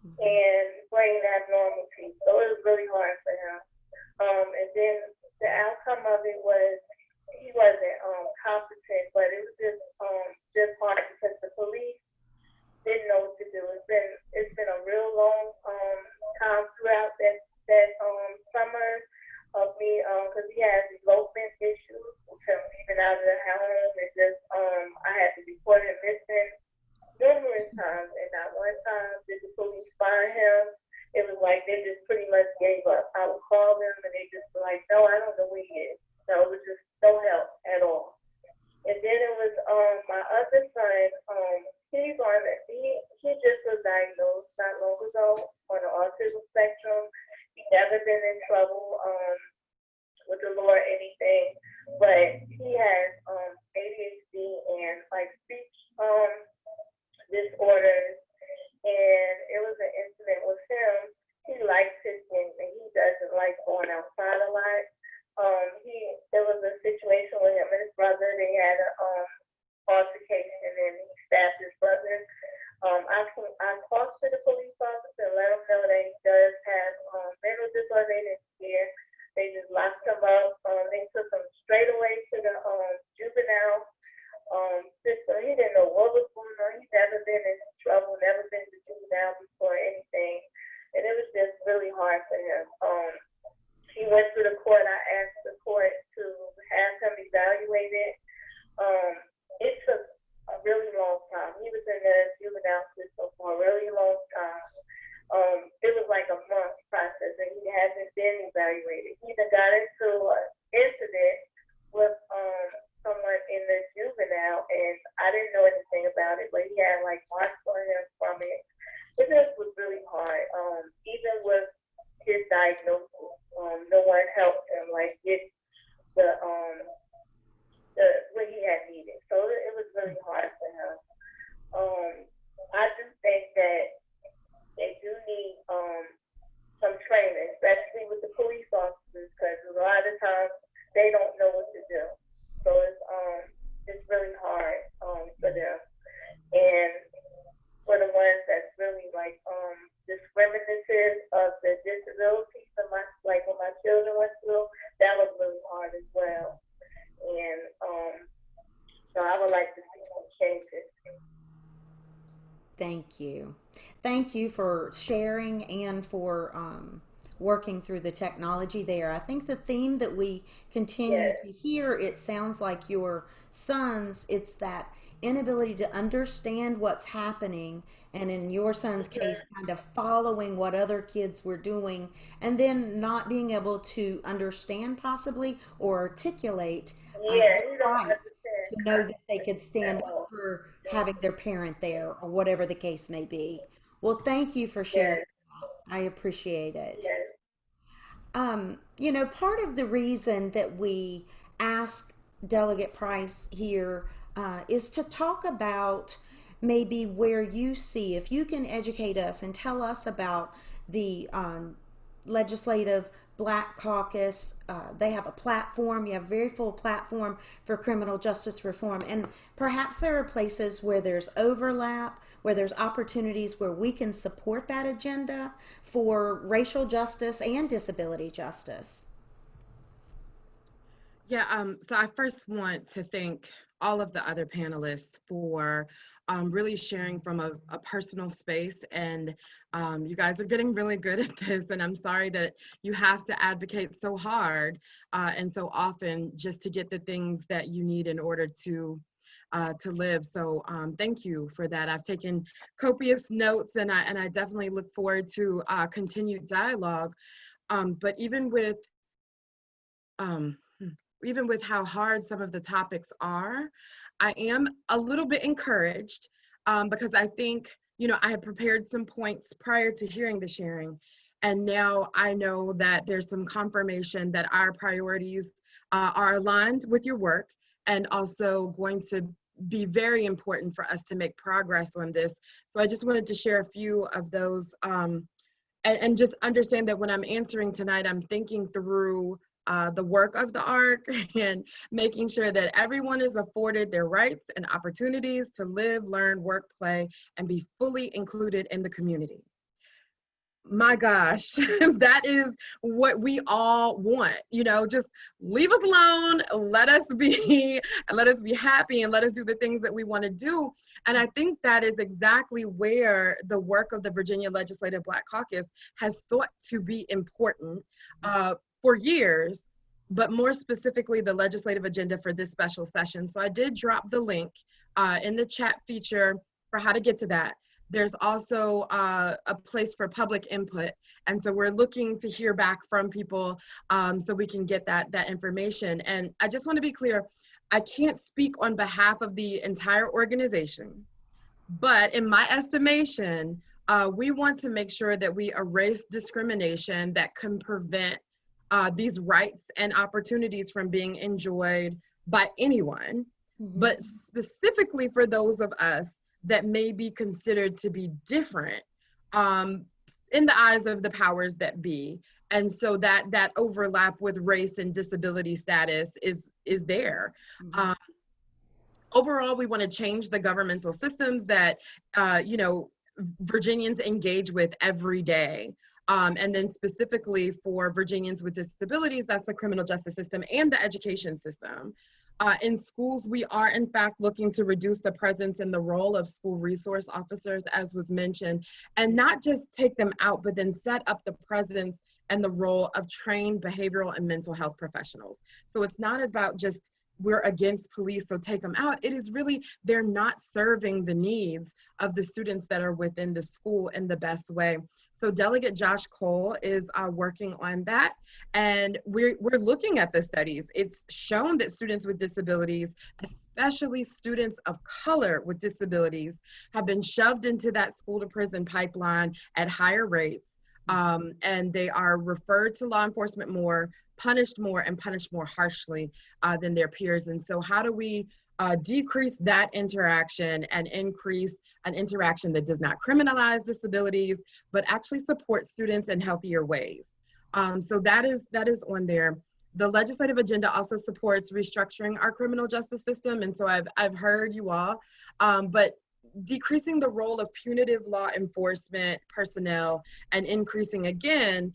and brain abnormality. So it was really hard for him. And then the just pretty much gave up. I would call them and they just were like, no, I don't know where he is. So it was just no help at all. And then it was my other son, he just was diagnosed not long ago on the autism spectrum. He never been in trouble with the law or anything, but he has ADHD and like speech disorders. And it was an incident with him. He likes his things and he doesn't like going outside a lot. There was a situation with him and his brother. They had an altercation and he stabbed his brother. I talked to the police officer and let him know that he does have mental disorder. They didn't care. They just locked him up. They took him straight away to the juvenile system. He didn't know what was going on. He'd never been in trouble, never been to juvenile before or anything. And it was just really hard for him. He went to the court. I asked the court to have him evaluated. It took a really long time. He was in the juvenile system for a really long time. It was like a month process, and he hasn't been evaluated. He even got into an incident with someone in the juvenile, and I didn't know anything about it, but he had like marks on him from it. It just was really hard. Even with his diagnosis, no one helped him like get the what he had needed. So it was really hard for him. I do think that they do need some training, especially with the police officers, because a lot of times they don't know what to do. So it's really hard for them. And for the ones that's really like discriminative of the disability, like when my children went through, that was really hard as well. And so I would like to see some changes. Thank you. Thank you for sharing and for working through the technology there. I think the theme that we continue to hear, it sounds like your sons, it's that inability to understand what's happening, and in your son's case, kind of following what other kids were doing, and then not being able to understand possibly or articulate their rights to know that they could stand up for having their parent there or whatever the case may be. Well, thank you for sharing. I appreciate it. You know, part of the reason that we ask Delegate Price here is to talk about maybe where you see, if you can educate us and tell us about the Legislative Black Caucus. They have a platform. You have a very full platform for criminal justice reform. And perhaps there are places where there's overlap, where there's opportunities where we can support that agenda for racial justice and disability justice. Yeah, so I first want to thank all of the other panelists for really sharing from a personal space, and you guys are getting really good at this, and I'm sorry that you have to advocate so hard and so often just to get the things that you need in order to live. So thank you for that. I've taken copious notes, and I definitely look forward to continued dialogue. But even with how hard some of the topics are, I am a little bit encouraged because I think, you know, I had prepared some points prior to hearing the sharing, and now I know that there's some confirmation that our priorities are aligned with your work, and also going to be very important for us to make progress on this. So I just wanted to share a few of those and just understand that when I'm answering tonight, I'm thinking through the work of the ARC and making sure that everyone is afforded their rights and opportunities to live, learn, work, play, and be fully included in the community. My gosh, that is what we all want. You know, just leave us alone, let us be happy, and let us do the things that we want to do. And I think that is exactly where the work of the Virginia Legislative Black Caucus has sought to be important for years, but more specifically the legislative agenda for this special session. So I did drop the link in the chat feature for how to get to that. There's also a place for public input. And so we're looking to hear back from people so we can get that information. And I just want to be clear, I can't speak on behalf of the entire organization, but in my estimation, we want to make sure that we erase discrimination that can prevent these rights and opportunities from being enjoyed by anyone, but specifically for those of us that may be considered to be different in the eyes of the powers that be. And so that overlap with race and disability status is there. Overall, we want to change the governmental systems that, Virginians engage with every day. And then specifically for Virginians with disabilities, that's the criminal justice system and the education system. In schools, we are in fact looking to reduce the presence and the role of school resource officers, as was mentioned, and not just take them out, but then set up the presence and the role of trained behavioral and mental health professionals. So it's not about just we're against police, so take them out. It is really, they're not serving the needs of the students that are within the school in the best way. So Delegate Josh Cole is working on that. And we're looking at the studies. It's shown that students with disabilities, especially students of color with disabilities, have been shoved into that school to prison pipeline at higher rates. And they are referred to law enforcement more, punished more, and punished more harshly than their peers. And so how do we decrease that interaction and increase an interaction that does not criminalize disabilities, but actually support students in healthier ways? So that is on there. The legislative agenda also supports restructuring our criminal justice system. And so I've heard you all, but decreasing the role of punitive law enforcement personnel and increasing, again,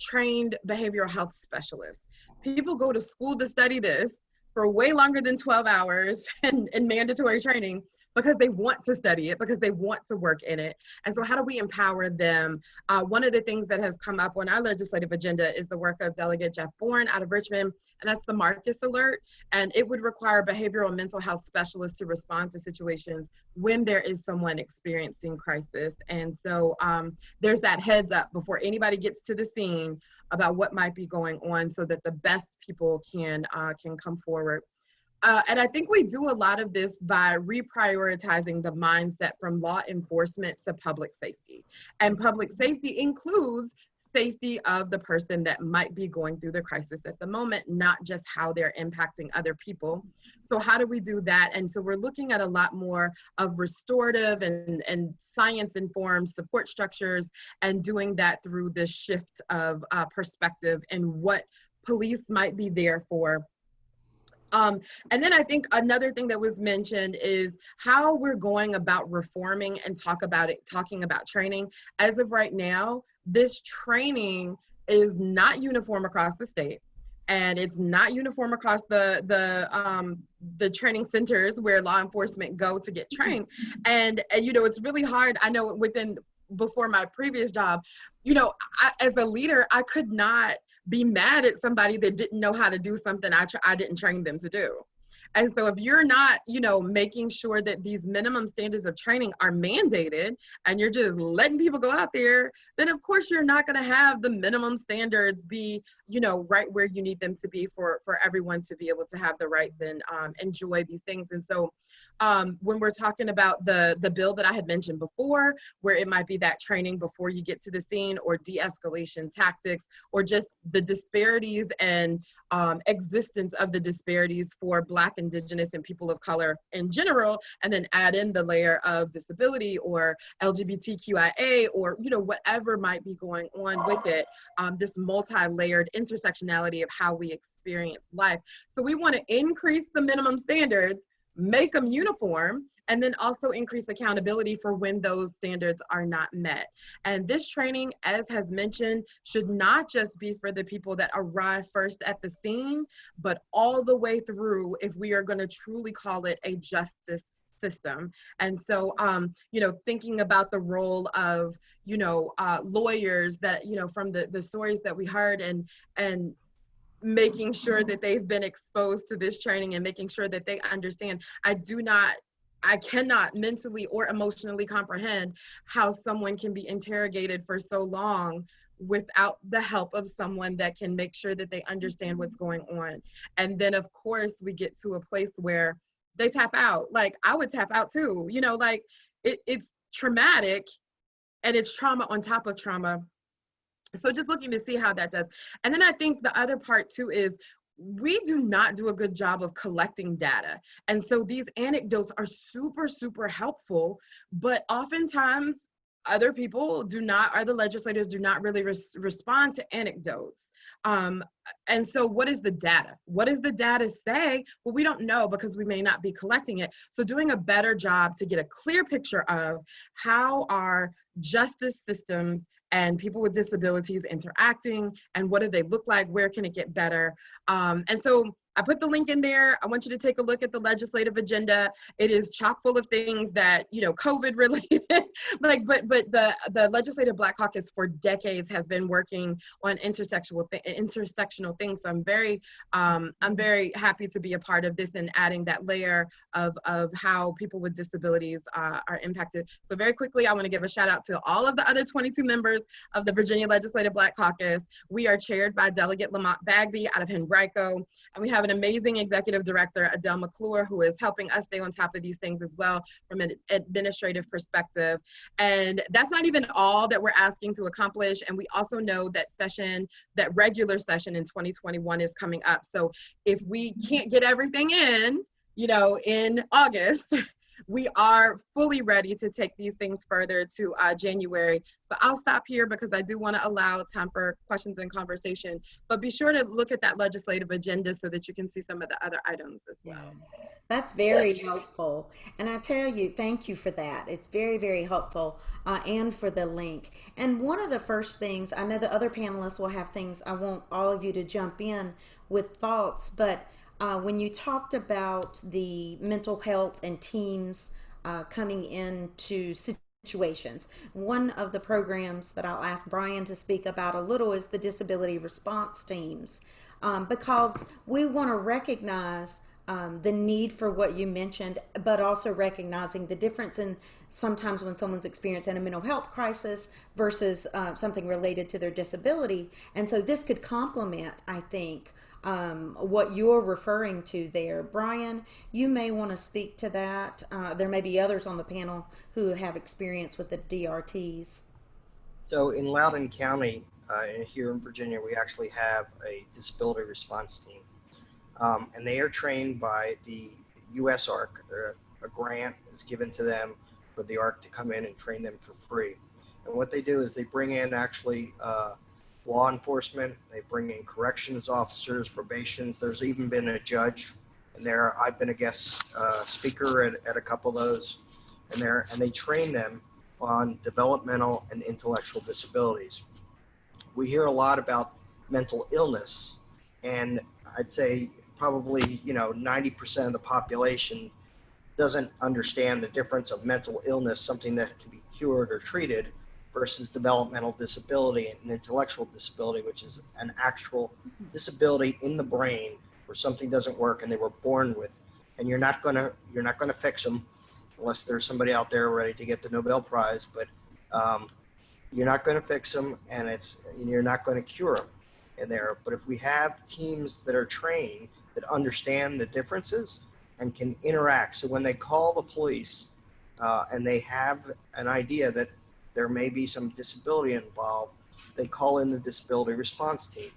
trained behavioral health specialists. People go to school to study this for way longer than 12 hours and mandatory training because they want to study it, because they want to work in it. And so how do we empower them? One of the things that has come up on our legislative agenda is the work of Delegate Jeff Bourne out of Richmond, and that's the Marcus Alert. And it would require behavioral and mental health specialists to respond to situations when there is someone experiencing crisis. And so there's that heads up before anybody gets to the scene about what might be going on so that the best people can come forward. And I think we do a lot of this by reprioritizing the mindset from law enforcement to public safety. And public safety includes safety of the person that might be going through the crisis at the moment, not just how they're impacting other people. So how do we do that? And so we're looking at a lot more of restorative and science-informed support structures, and doing that through this shift of perspective and what police might be there for. And then I think another thing that was mentioned is how we're going about reforming and talking about training. As of right now, this training is not uniform across the state, and it's not uniform across the training centers where law enforcement go to get trained. And it's really hard. I know before my previous job, as a leader, I could not be mad at somebody that didn't know how to do something I didn't train them to do. And so if you're not, making sure that these minimum standards of training are mandated and you're just letting people go out there, then of course you're not going to have the minimum standards be, right where you need them to be for everyone to be able to have the rights and enjoy these things. And so when we're talking about the bill that I had mentioned before, where it might be that training before you get to the scene, or de-escalation tactics, or just the disparities and existence of the disparities for Black, Indigenous, and people of color in general, and then add in the layer of disability or LGBTQIA, or whatever might be going on with it, this multi-layered intersectionality of how we experience life. So we want to increase the minimum standards, make them uniform, and then also increase accountability for when those standards are not met. And this training, as has mentioned, should not just be for the people that arrive first at the scene, but all the way through if we are going to truly call it a justice system. And so, thinking about the role of, lawyers that, from the stories that we heard, and making sure that they've been exposed to this training and making sure that they understand. I do not I cannot mentally or emotionally comprehend how someone can be interrogated for so long without the help of someone that can make sure that they understand what's going on. And then of course we get to a place where they tap out. Like I would tap out too, you know, like it's traumatic and it's trauma on top of trauma. So just looking to see how that does. And then I think the other part too is we do not do a good job of collecting data. And so these anecdotes are super, super helpful, but oftentimes other people do not, or the legislators do not really respond to anecdotes. And so what is the data? What does the data say? Well, we don't know because we may not be collecting it. So doing a better job to get a clear picture of how our justice systems and people with disabilities interacting, and what do they look like, where can it get better? And so I put the link in there. I want you to take a look at the legislative agenda. It is chock full of things that, you know, COVID related, like, but the Legislative Black Caucus for decades has been working on intersectional things. So I'm very happy to be a part of this and adding that layer of how people with disabilities are impacted. So very quickly, I want to give a shout out to all of the other 22 members of the Virginia Legislative Black Caucus. We are chaired by Delegate Lamont Bagby out of Henrico, and we have an amazing executive director, Adele McClure, who is helping us stay on top of these things as well from an administrative perspective. And that's not even all that we're asking to accomplish. And we also know that regular session in 2021 is coming up. So if we can't get everything in, you know, in August, we are fully ready to take these things further to January. So I'll stop here because I do want to allow time for questions and conversation, but be sure to look at that legislative agenda so that you can see some of the other items as well. That's very helpful. And I tell you, thank you for that. It's very, very helpful, and for the link. And one of the first things, I know the other panelists will have things, I want all of you to jump in with thoughts, but when you talked about the mental health and teams coming into situations, one of the programs that I'll ask Brian to speak about a little is the disability response teams, because we want to recognize the need for what you mentioned, but also recognizing the difference in sometimes when someone's experiencing a mental health crisis versus something related to their disability. And so this could complement, I think, what you're referring to there. Brian, you may want to speak to that. There may be others on the panel who have experience with the DRTs. So in Loudoun County, here in Virginia, we actually have a disability response team. And they are trained by the U.S. ARC. A grant is given to them for the ARC to come in and train them for free. And what they do is they bring in actually law enforcement, they bring in corrections officers, probations. There's even been a judge in there. I've been a guest speaker at a couple of those in there, and they train them on developmental and intellectual disabilities. We hear a lot about mental illness, and I'd say probably 90% of the population doesn't understand the difference of mental illness, something that can be cured or treated, versus developmental disability and intellectual disability, which is an actual disability in the brain where something doesn't work and they were born with, and you're not gonna fix them unless there's somebody out there ready to get the Nobel Prize. But you're not going to fix them, and you're not going to cure them in there. But if we have teams that are trained that understand the differences and can interact, so when they call the police and they have an idea that there may be some disability involved, they call in the disability response team.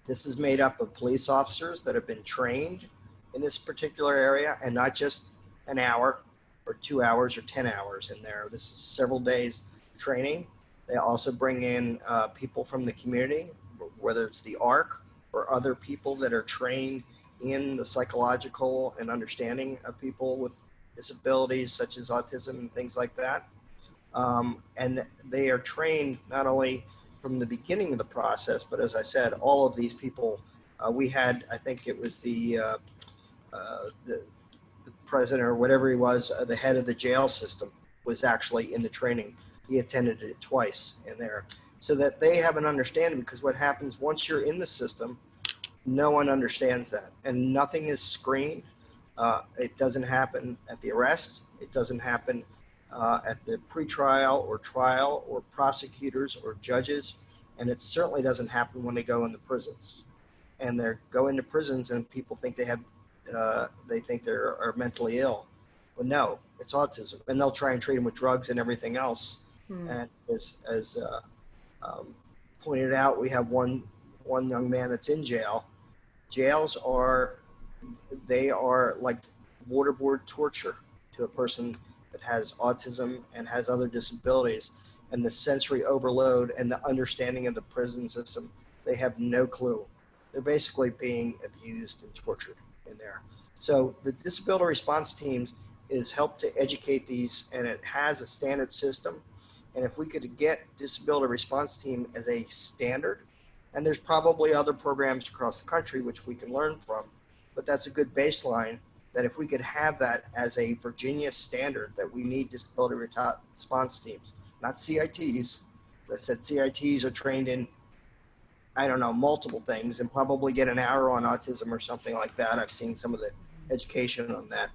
This is made up of police officers that have been trained in this particular area, and not just an hour or 2 hours or 10 hours in there. This is several days training. They also bring in people from the community, whether it's the ARC or other people that are trained in the psychological and understanding of people with disabilities such as autism and things like that. And they are trained not only from the beginning of the process, but as I said, all of these people, we had, I think it was the president or whatever he was, the head of the jail system was actually in the training. He attended it twice in there, so that they have an understanding, because what happens once you're in the system, no one understands that, and nothing is screened. It doesn't happen at the arrest. It doesn't happen at the pretrial or trial or prosecutors or judges. And it certainly doesn't happen when they go into prisons. And they go into prisons and people think they think they are mentally ill. But no, it's autism. And they'll try and treat them with drugs and everything else. And as pointed out, we have one young man that's in jail. Jails are like waterboard torture to a person that has autism and has other disabilities, and the sensory overload and the understanding of the prison system, they have no clue. They're basically being abused and tortured in there. So the disability response teams is help to educate these, and it has a standard system. And if we could get disability response team as a standard, and there's probably other programs across the country which we can learn from, but that's a good baseline, that if we could have that as a Virginia standard, that we need disability response teams, not CITs. I said CITs are trained in, I don't know, multiple things, and probably get an hour on autism or something like that. I've seen some of the education on that.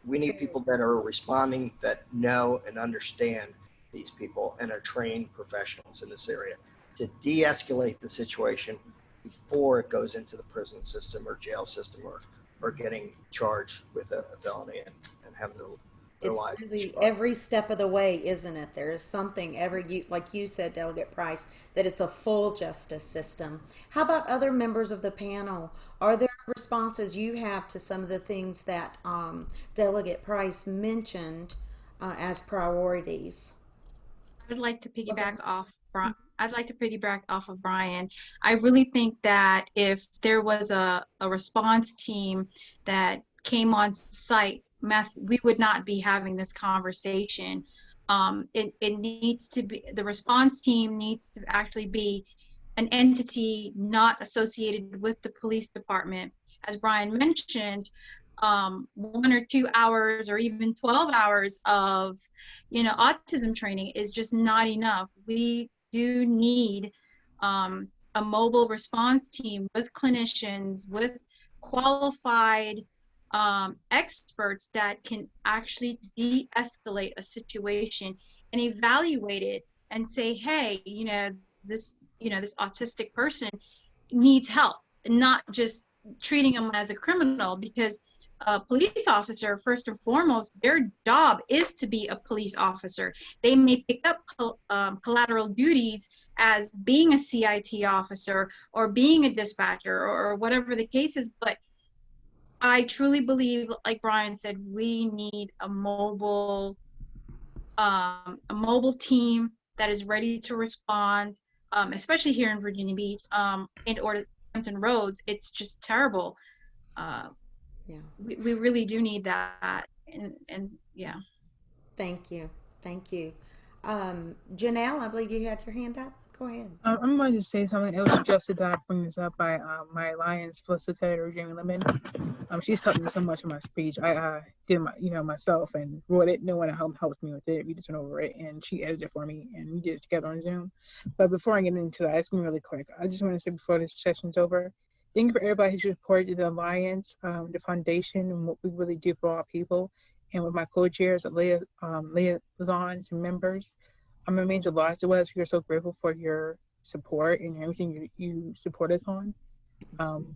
We need people that are responding, that know and understand these people and are trained professionals in this area to de-escalate the situation before it goes into the prison system or jail system or getting charged with a felony and having their lives. It's really every step of the way, isn't it? There is something like you said, Delegate Price, that it's a full justice system. How about other members of the panel? Are there responses you have to some of the things that Delegate Price mentioned as priorities? I'd like to piggyback off of Brian. I really think that if there was a response team that came on site, we would not be having this conversation. It needs to be, the response team needs to actually be an entity not associated with the police department. As Brian mentioned, 1 or 2 hours or even 12 hours of, autism training is just not enough. We do need a mobile response team with clinicians, with qualified experts that can actually de-escalate a situation and evaluate it and say, hey, this autistic person needs help, and not just treating them as a criminal, because a police officer, first and foremost, their job is to be a police officer. They may pick up collateral duties as being a CIT officer or being a dispatcher or whatever the case is, but I truly believe, like Brian said, we need a mobile team that is ready to respond, especially here in Virginia Beach, or Hampton Roads. It's just terrible. We really do need that, and yeah. Thank you. Janelle, I believe you had your hand up. Go ahead. I'm going to say something. It was suggested that I bring this up by my Alliance facilitator, Jamie Lemon. She's helped me so much in my speech. I did myself and wrote it. No one helped me with it. We just went over it, and she edited it for me, and we did it together on Zoom. But before I get into that, it's going to be really quick. I just want to say before this session's over, thank you for everybody who supported the Alliance, the foundation, and what we really do for all people. And with my co-chairs, Leah Lawns, and members, it means a lot to us. We are so grateful for your support and everything you support us on.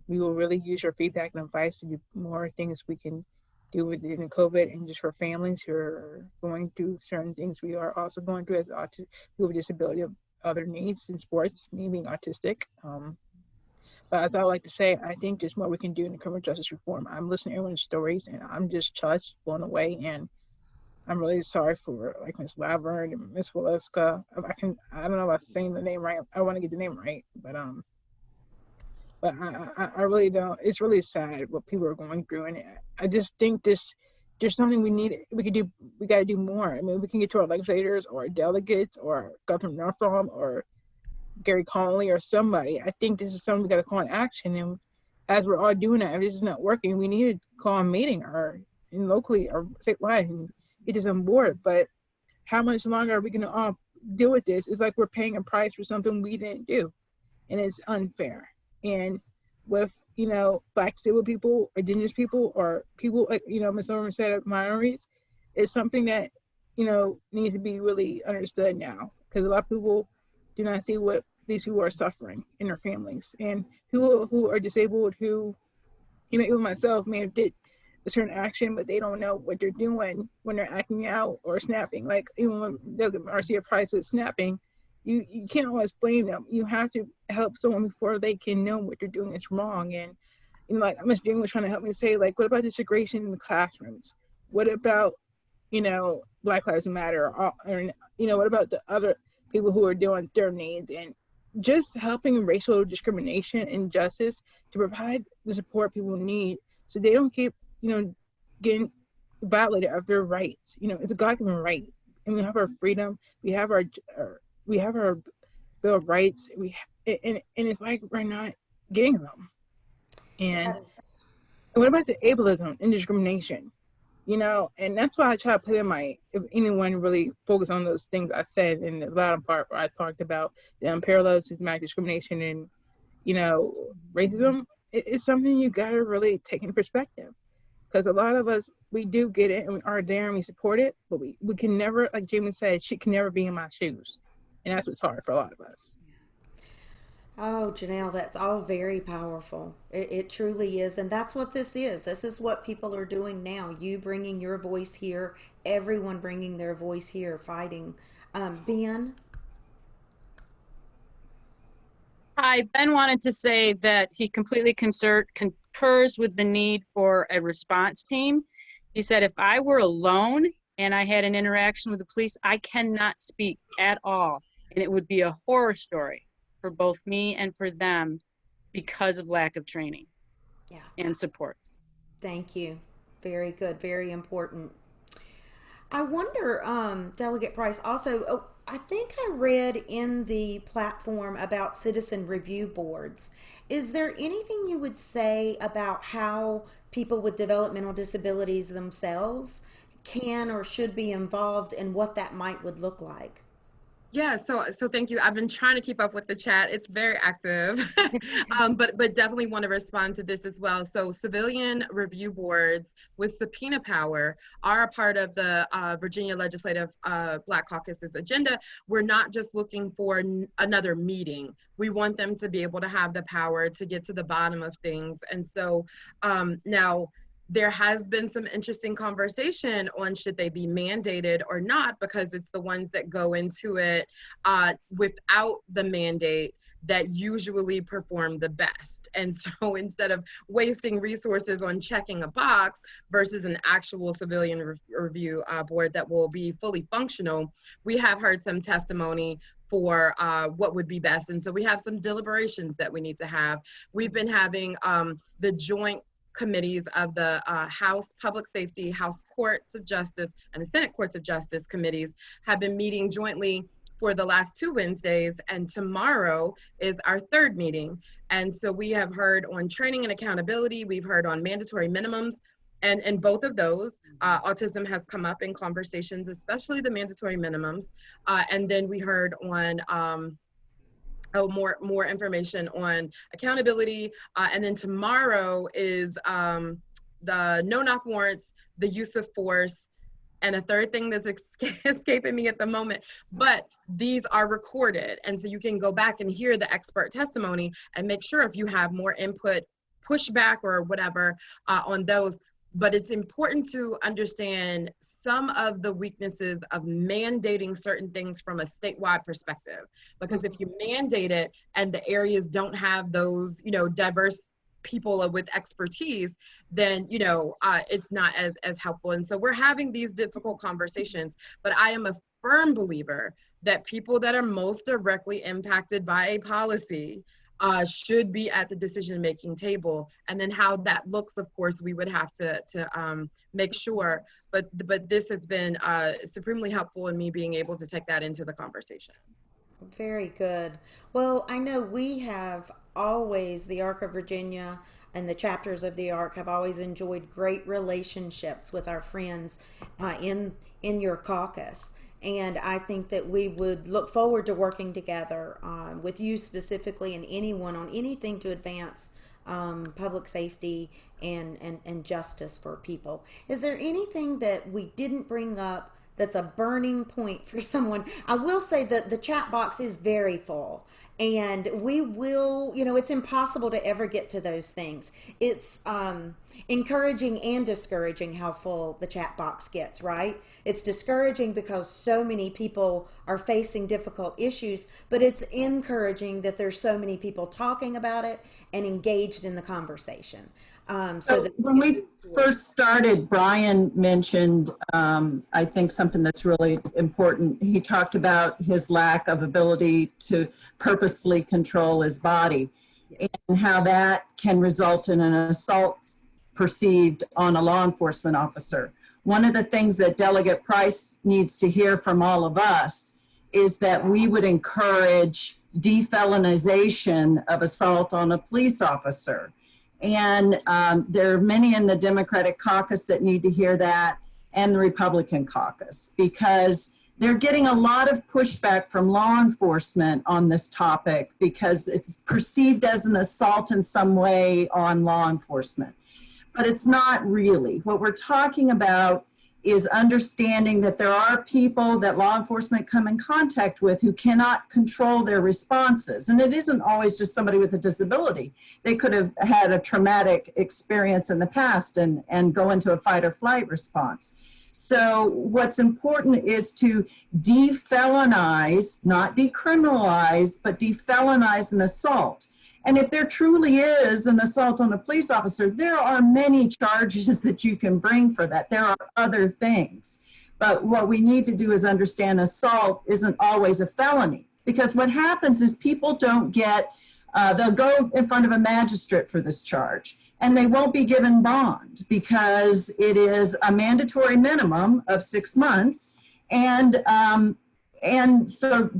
We will really use your feedback and advice to do more things we can do within COVID, and just for families who are going through certain things we are also going through as people with disability of other needs in sports, me being autistic. But as I like to say, I think there's more we can do in the criminal justice reform. I'm listening to everyone's stories, and I'm just touched, blown away, and I'm really sorry for like Miss Laverne and Miss Waleska. I don't know if I'm saying the name right. I want to get the name right, but I really don't. It's really sad what people are going through, and I just think there's something we could do. We got to do more. I mean, we can get to our legislators or our delegates or Governor Northam or Gary Conley or somebody. I think this is something we got to call in action, and as we're all doing that, if this is not working, we need to call a meeting or locally or statewide and get this on board. But how much longer are we going to deal with this? It's like we're paying a price for something we didn't do, and it's unfair. And with you know, Black disabled people, indigenous people, or people like, you know, Ms. Norman said, minorities, is something that, you know, needs to be really understood now, because a lot of people do not see what these people are suffering in their families, and people who are disabled, who, you know, even myself may have did a certain action, but they don't know what they're doing when they're acting out or snapping. Like even when Marcia Price is snapping, you can't always blame them. You have to help someone before they can know what they're doing is wrong. And you know, like Ms. Jane was trying to help me say, like, what about integration in the classrooms? What about, you know, Black Lives Matter? Or you know, what about the other people who are doing their needs? And just helping racial discrimination and justice to provide the support people need, so they don't keep, you know, getting violated of their rights. You know, it's a God-given right, and we have our freedom, we have our Bill of Rights, and it's like we're not getting them. And what about the ableism and discrimination? You know, and that's why I try to put in my, if anyone really focus on those things I said in the bottom part where I talked about the unparalleled systematic discrimination and, you know, racism, it's something you gotta really take in perspective. Because a lot of us, we do get it and we are there and we support it, but we can never, like Jamie said, she can never be in my shoes. And that's what's hard for a lot of us. Oh, Janelle, that's all very powerful. It truly is. And that's what this is. This is what people are doing now. You bringing your voice here, everyone bringing their voice here, fighting. Ben? Hi, Ben wanted to say that he completely concurs with the need for a response team. He said, if I were alone and I had an interaction with the police, I cannot speak at all. And it would be a horror story for both me and for them because of lack of training and support. Thank you. Very good. Very important. I wonder, Delegate Price, also, I think I read in the platform about citizen review boards. Is there anything you would say about how people with developmental disabilities themselves can or should be involved and what that would look like? Yeah, so thank you. I've been trying to keep up with the chat. It's very active, but definitely want to respond to this as well. So civilian review boards with subpoena power are a part of the Virginia Legislative Black Caucus's agenda. We're not just looking for another meeting. We want them to be able to have the power to get to the bottom of things. And so now, there has been some interesting conversation on should they be mandated or not, because it's the ones that go into it without the mandate that usually perform the best. And so instead of wasting resources on checking a box versus an actual civilian review board that will be fully functional, we have heard some testimony for what would be best. And so we have some deliberations that we need to have. We've been having the joint committees of the House Public Safety, House Courts of Justice, and the Senate Courts of Justice committees have been meeting jointly for the last 2 Wednesdays, and tomorrow is our 3rd meeting. And so we have heard on training and accountability, we've heard on mandatory minimums, and in both of those, autism has come up in conversations, especially the mandatory minimums. And then we heard on more information on accountability. And then tomorrow is the no-knock warrants, the use of force, and a third thing that's escaping me at the moment. But these are recorded. And so you can go back and hear the expert testimony and make sure if you have more input, pushback or whatever on those. But it's important to understand some of the weaknesses of mandating certain things from a statewide perspective. Because if you mandate it and the areas don't have those, diverse people with expertise, then, it's not as helpful. And so we're having these difficult conversations, but I am a firm believer that people that are most directly impacted by a policy should be at the decision-making table. And then how that looks, of course, we would have to make sure. But this has been supremely helpful in me being able to take that into the conversation. Very good. Well, I know we have always, the ARC of Virginia and the chapters of the ARC have always enjoyed great relationships with our friends in your caucus. And I think that we would look forward to working together with you specifically and anyone on anything to advance public safety and justice for people. Is there anything that we didn't bring up that's a burning point for someone? I will say that the chat box is very full, and we will, it's impossible to ever get to those things. It's encouraging and discouraging how full the chat box gets, right? It's discouraging because so many people are facing difficult issues, but it's encouraging that there's so many people talking about it and engaged in the conversation. So when we first started, Brian mentioned, I think, something that's really important. He talked about his lack of ability to purposefully control his body, Yes. and how that can result in an assault perceived on a law enforcement officer. One of the things that Delegate Price needs to hear from all of us is that we would encourage defelonization of assault on a police officer. And there are many in the Democratic caucus that need to hear that, and the Republican caucus, because they're getting a lot of pushback from law enforcement on this topic because it's perceived as an assault in some way on law enforcement. But it's not really. What we're talking about is understanding that there are people that law enforcement come in contact with who cannot control their responses. And it isn't always just somebody with a disability. They could have had a traumatic experience in the past and go into a fight or flight response. So what's important is to defelonize, not decriminalize, but defelonize an assault. And if there truly is an assault on a police officer, there are many charges that you can bring for that. There are other things. But what we need to do is understand assault isn't always a felony. Because what happens is people don't get, they'll go in front of a magistrate for this charge, and they won't be given bond because it is a mandatory minimum of 6 months. And so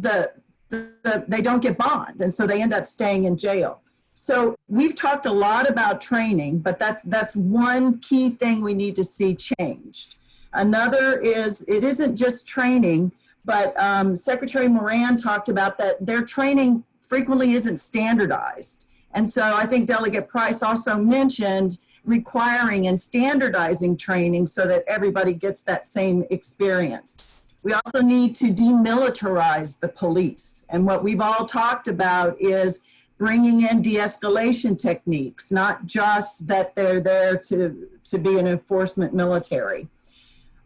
they don't get bond, and so they end up staying in jail. So we've talked a lot about training, but that's one key thing we need to see changed. Another is it isn't just training, but Secretary Moran talked about that their training frequently isn't standardized. And so I think Delegate Price also mentioned requiring and standardizing training so that everybody gets that same experience. We also need to demilitarize the police. And what we've all talked about is bringing in de-escalation techniques, not just that they're there to be an enforcement military.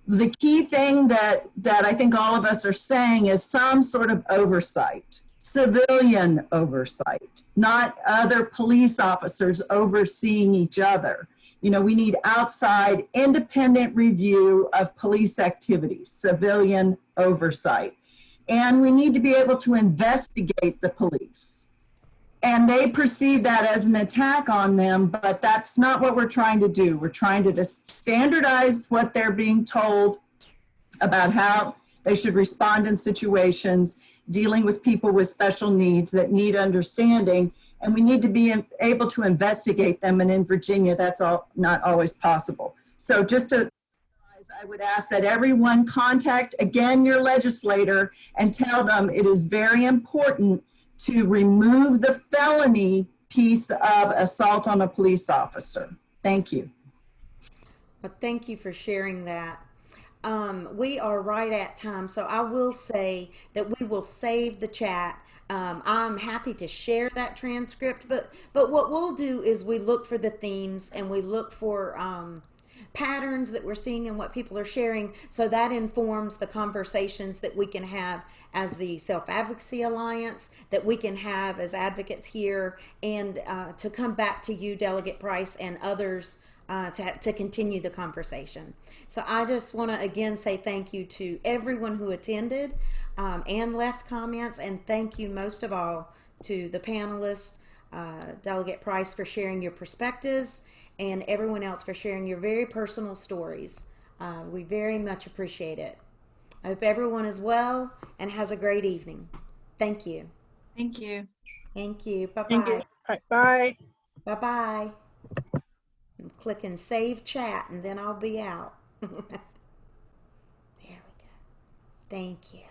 The key thing that I think all of us are saying is some sort of oversight, civilian oversight, not other police officers overseeing each other. We need outside independent review of police activities, civilian oversight. And we need to be able to investigate the police. And they perceive that as an attack on them, but that's not what we're trying to do. We're trying to just standardize what they're being told about how they should respond in situations, dealing with people with special needs that need understanding, and we need to be able to investigate them. And in Virginia, that's not always possible. So just to, I would ask that everyone contact, again, your legislator and tell them it is very important to remove the felony piece of assault on a police officer. Thank you. Well, thank you for sharing that. We are right at time, so I will say that we will save the chat. I'm happy to share that transcript, but what we'll do is we look for the themes and we look for patterns that we're seeing and what people are sharing, so that informs the conversations that we can have as the Self-Advocacy Alliance, that we can have as advocates here, and to come back to you, Delegate Price, and others to continue the conversation. So I just want to again say thank you to everyone who attended and left comments, and thank you most of all to the panelists, Delegate Price, for sharing your perspectives, and everyone else for sharing your very personal stories. We very much appreciate it. I hope everyone is well and has a great evening. Thank you. Thank you. Thank you. Bye-bye. Thank you. All right, bye. Bye-bye. I'm clicking save chat and then I'll be out. There we go. Thank you.